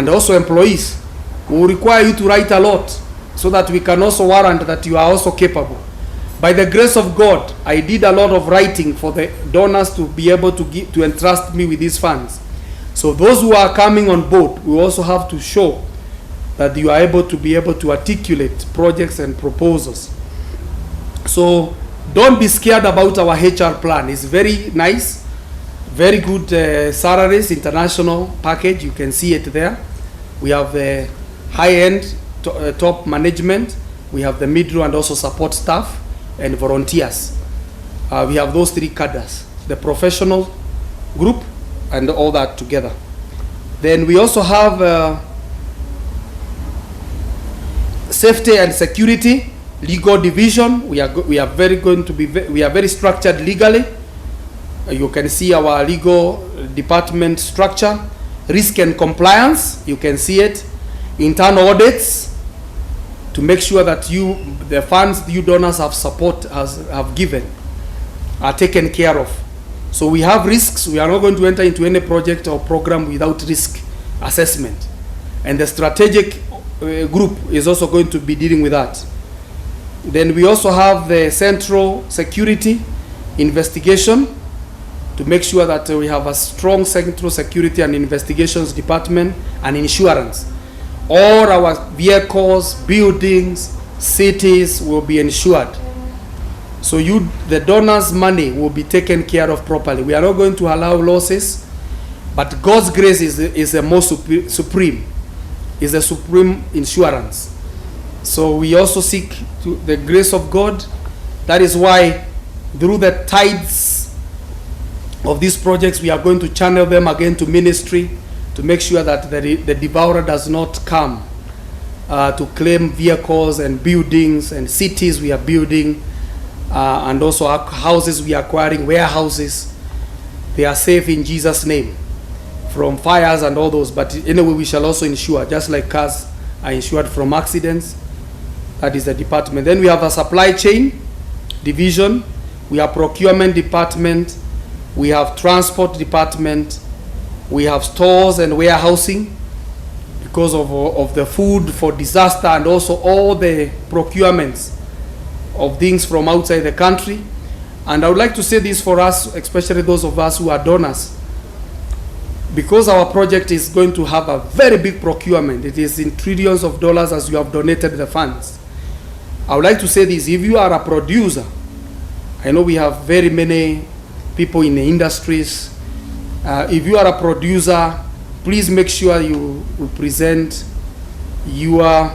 also employees, we will require you to write a lot, so that we can also warrant that you are also capable. By the grace of God, I did a lot of writing for the donors to be able to entrust me with these funds. So those who are coming on board, we also have to show that you are able to articulate projects and proposals. So don't be scared about our HR plan. It's very nice, very good salaries, international package. You can see it there. We have the high-end top management. We have the mid-row and also support staff and volunteers. We have those three cadres, the professional group and all that together. Then we also have safety and security, legal division. We are very structured legally. You can see our legal department structure. Risk and compliance, you can see it. Internal audits, to make sure that the funds you donors have given are taken care of. So we have risks. We are not going to enter into any project or program without risk assessment. And the strategic group is also going to be dealing with that. Then we also have the central security investigation, to make sure that we have a strong central security and investigations department, and insurance. All our vehicles, buildings, cities will be insured. So the donors' money will be taken care of properly. We are not going to allow losses. But God's grace is the most supreme, is the supreme insurance. So we also seek the grace of God. That is why through the tithes of these projects, we are going to channel them again to ministry to make sure that the devourer does not come to claim vehicles and buildings and cities we are building, and also our houses we are acquiring, warehouses. They are safe in Jesus' name from fires and all those. But anyway, we shall also insure, just like cars are insured from accidents. That is the department. Then we have a supply chain division, we have procurement department, we have transport department, we have stores and warehousing because of the food for disaster, and also all the procurements of things from outside the country. And I would like to say this for us, especially those of us who are donors, because our project is going to have a very big procurement. It is in trillions of dollars as you have donated the funds. I would like to say this: if you are a producer, I know we have very many people in the industries. If you are a producer, please make sure you present your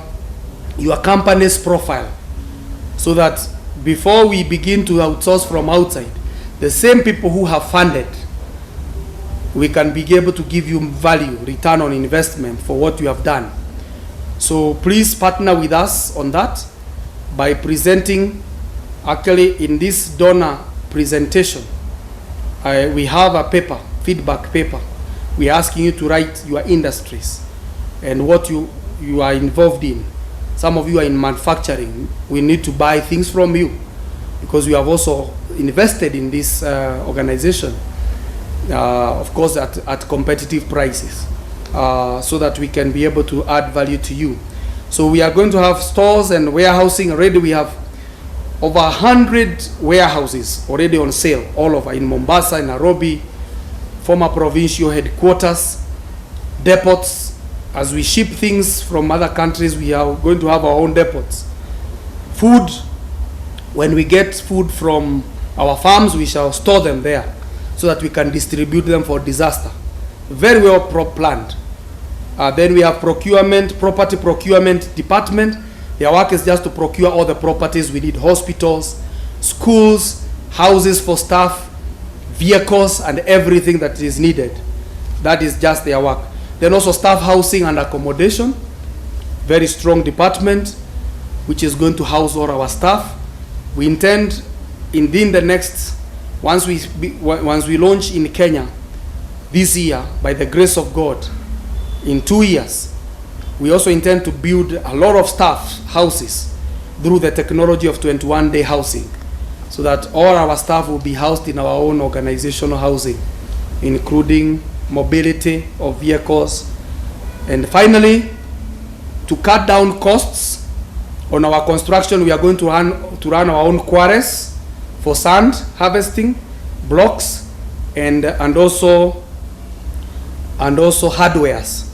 company's profile, so that before we begin to outsource from outside, the same people who have funded, we can be able to give you value, return on investment for what you have done. So please partner with us on that by presenting. Actually, in this donor presentation, we have a paper, feedback paper. We are asking you to write your industries and what you are involved in. Some of you are in manufacturing. We need to buy things from you because you have also invested in this organization, of course at competitive prices, so that we can be able to add value to you. So we are going to have stores and warehousing. Already we have over 100 warehouses already on sale all over in Mombasa, in Nairobi, former provincial headquarters, depots. As we ship things from other countries, we are going to have our own depots. Food, when we get food from our farms, we shall store them there so that we can distribute them for disaster. Very well planned. Then we have procurement, property procurement department. Their work is just to procure all the properties we need: hospitals, schools, houses for staff, vehicles, and everything that is needed. That is just their work. Then also staff housing and accommodation, very strong department, which is going to house all our staff. We intend in the next, once we launch in Kenya this year, by the grace of God, in 2 years, we also intend to build a lot of staff houses through the technology of 21-day housing, so that all our staff will be housed in our own organizational housing, including mobility of vehicles. And finally, to cut down costs on our construction, we are going to run our own quarries for sand harvesting, blocks, and also hardwares,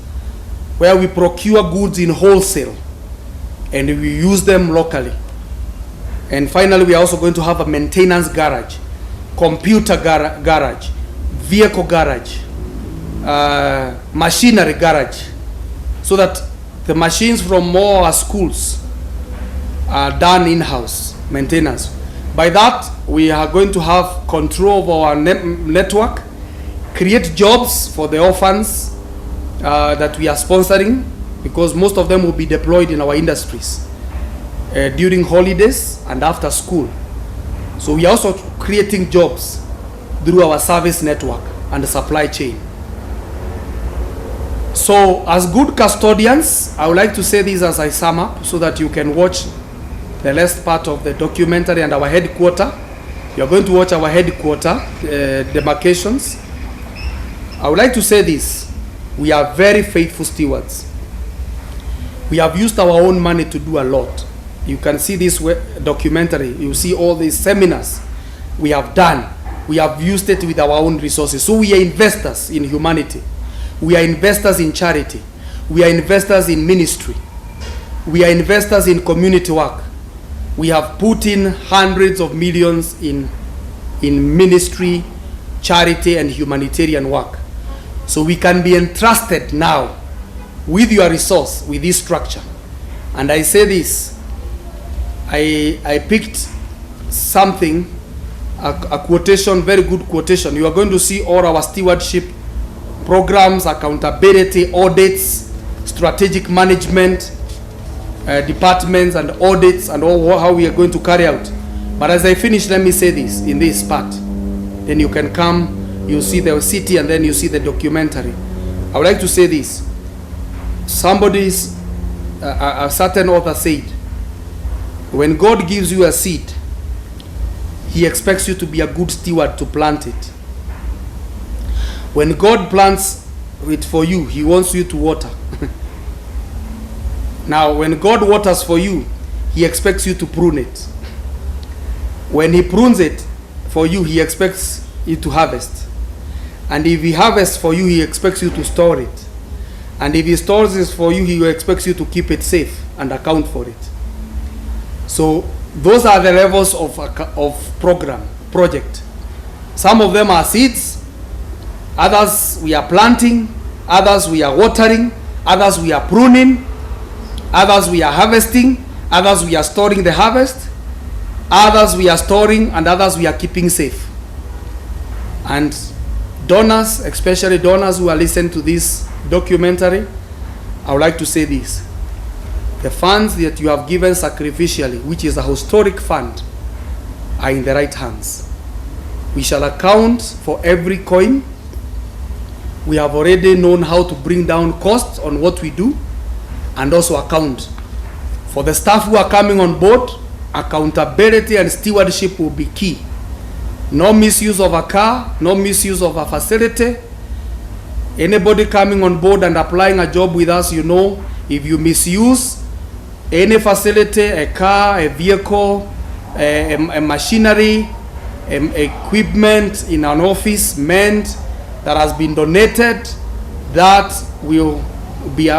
where we procure goods in wholesale and we use them locally. And finally, we are also going to have a maintenance garage, computer garage, vehicle garage, machinery garage, so that the machines from all our schools are done in-house maintenance. By that, we are going to have control of our network, create jobs for the orphans that we are sponsoring, because most of them will be deployed in our industries during holidays and after school. So we are also creating jobs through our service network and the supply chain. So as good custodians, I would like to say this as I sum up, so that you can watch the last part of the documentary and our headquarter. You are going to watch our headquarter demarcations. I would like to say this: we are very faithful stewards. We have used our own money to do a lot. You can see this documentary. You see all these seminars we have done. We have used it with our own resources. So we are investors in humanity. We are investors in charity. We are investors in ministry. We are investors in community work. We have put in hundreds of millions in ministry, charity, and humanitarian work. So we can be entrusted now with your resource, with this structure. And I say this, I picked something, a quotation, very good quotation. You are going to see all our stewardship programs, accountability, audits, strategic management, departments and audits, and all how we are going to carry out. But as I finish, let me say this in this part. Then you can come, you see the city, and then you see the documentary. I would like to say this. Somebody's, a certain author said, when God gives you a seed, He expects you to be a good steward to plant it. When God plants it for you, He wants you to water. Now, when God waters for you, He expects you to prune it. When He prunes it for you, He expects you to harvest. And if He harvests for you, He expects you to store it. And if He stores it for you, He expects you to keep it safe and account for it. So those are the levels of project. Some of them are seeds, others we are planting, others we are watering, others we are pruning, others we are harvesting, others we are storing the harvest, others we are storing, and others we are keeping safe. And donors, especially donors who are listening to this documentary, I would like to say this. The funds that you have given sacrificially, which is a historic fund, are in the right hands. We shall account for every coin. We have already known how to bring down costs on what we do, and also account. For the staff who are coming on board, accountability and stewardship will be key. No misuse of a car, no misuse of a facility. Anybody coming on board and applying a job with us, you know, if you misuse any facility, a car, a vehicle, a machinery, equipment in an office meant that has been donated, that will be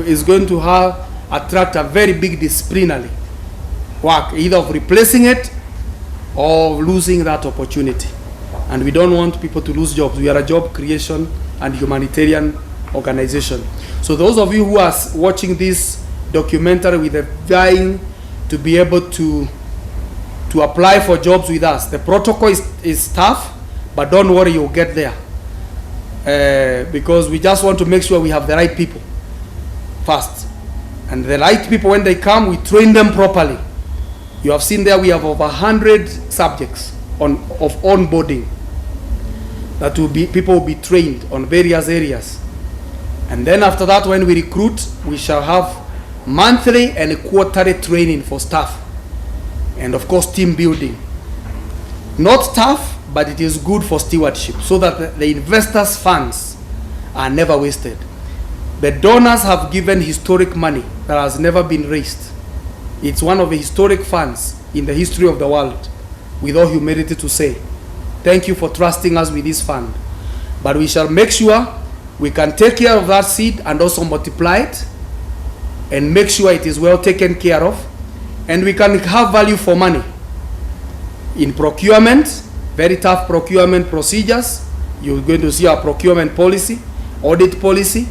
is going to attract a very big disciplinary work, either of replacing it or losing that opportunity. And we don't want people to lose jobs. We are a job creation and humanitarian organization. So those of you who are watching this documentary with a vying to be able to apply for jobs with us, the protocol is tough, but don't worry, you'll get there. Because we just want to make sure we have the right people first. And the right people, when they come, we train them properly. You have seen there we have over 100 subjects of onboarding that people will be trained on various areas. And then after that, when we recruit, we shall have monthly and quarterly training for staff. And of course, team building. Not tough, but it is good for stewardship, so that the investors' funds are never wasted. The donors have given historic money that has never been raised. It's one of the historic funds in the history of the world, with all humility to say. Thank you for trusting us with this fund. But we shall make sure we can take care of that seed and also multiply it and make sure it is well taken care of. And we can have value for money in procurement, very tough procurement procedures. You're going to see our procurement policy, audit policy,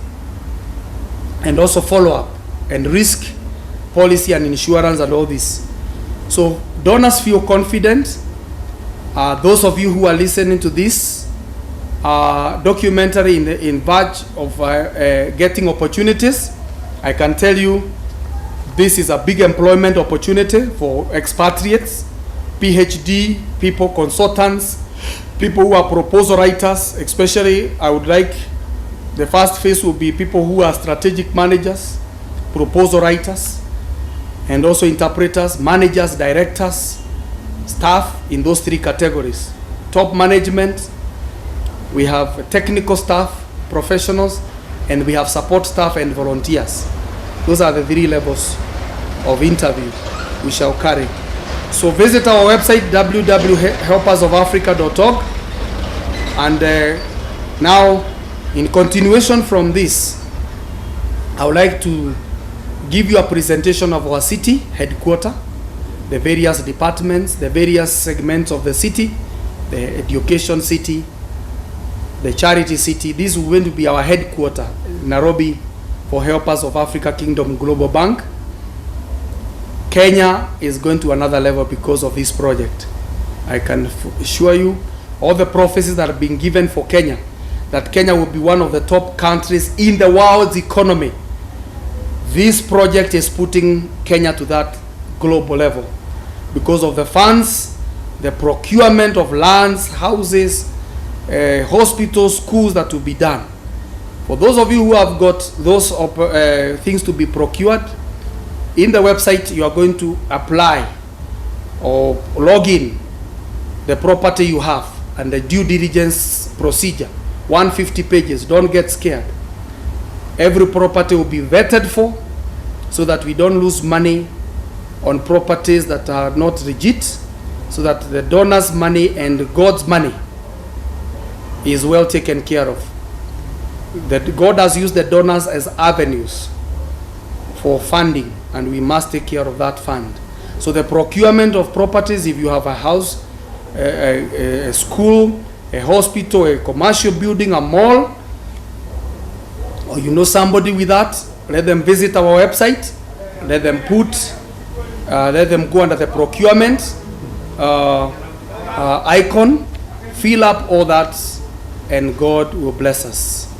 and also follow-up and risk policy and insurance and all this. So donors feel confident. Those of you who are listening to this documentary in verge of getting opportunities, I can tell you this is a big employment opportunity for expatriates, PhD people, consultants, people who are proposal writers. Especially, I would like the first phase will be people who are strategic managers, proposal writers, and also interpreters, managers, directors, staff in those three categories. Top management, we have technical staff, professionals, and we have support staff and volunteers. Those are the three levels of interview we shall carry. So visit our website, www.helpersofafrica.org. And now, in continuation from this, I would like to give you a presentation of our city headquarters, the various departments, the various segments of the city, the education city, the charity city. This is going to be our headquarter, Nairobi, for Helpers of Africa Kingdom Global Bank. Kenya is going to another level because of this project. I can assure you, all the prophecies that have been given for Kenya, that Kenya will be one of the top countries in the world's economy. This project is putting Kenya to that global level because of the funds, the procurement of lands, houses, hospitals, schools that will be done. For those of you who have got those things to be procured, in the website you are going to apply or log in the property you have and the due diligence procedure. 150 pages, don't get scared. Every property will be vetted for so that we don't lose money on properties that are not legit, so that the donors' money and God's money is well taken care of. That God has used the donors as avenues for funding, and we must take care of that fund. So the procurement of properties, if you have a house, a school, a hospital, a commercial building, a mall, or you know somebody with that, let them visit our website, let them go under the procurement icon, fill up all that, and God will bless us.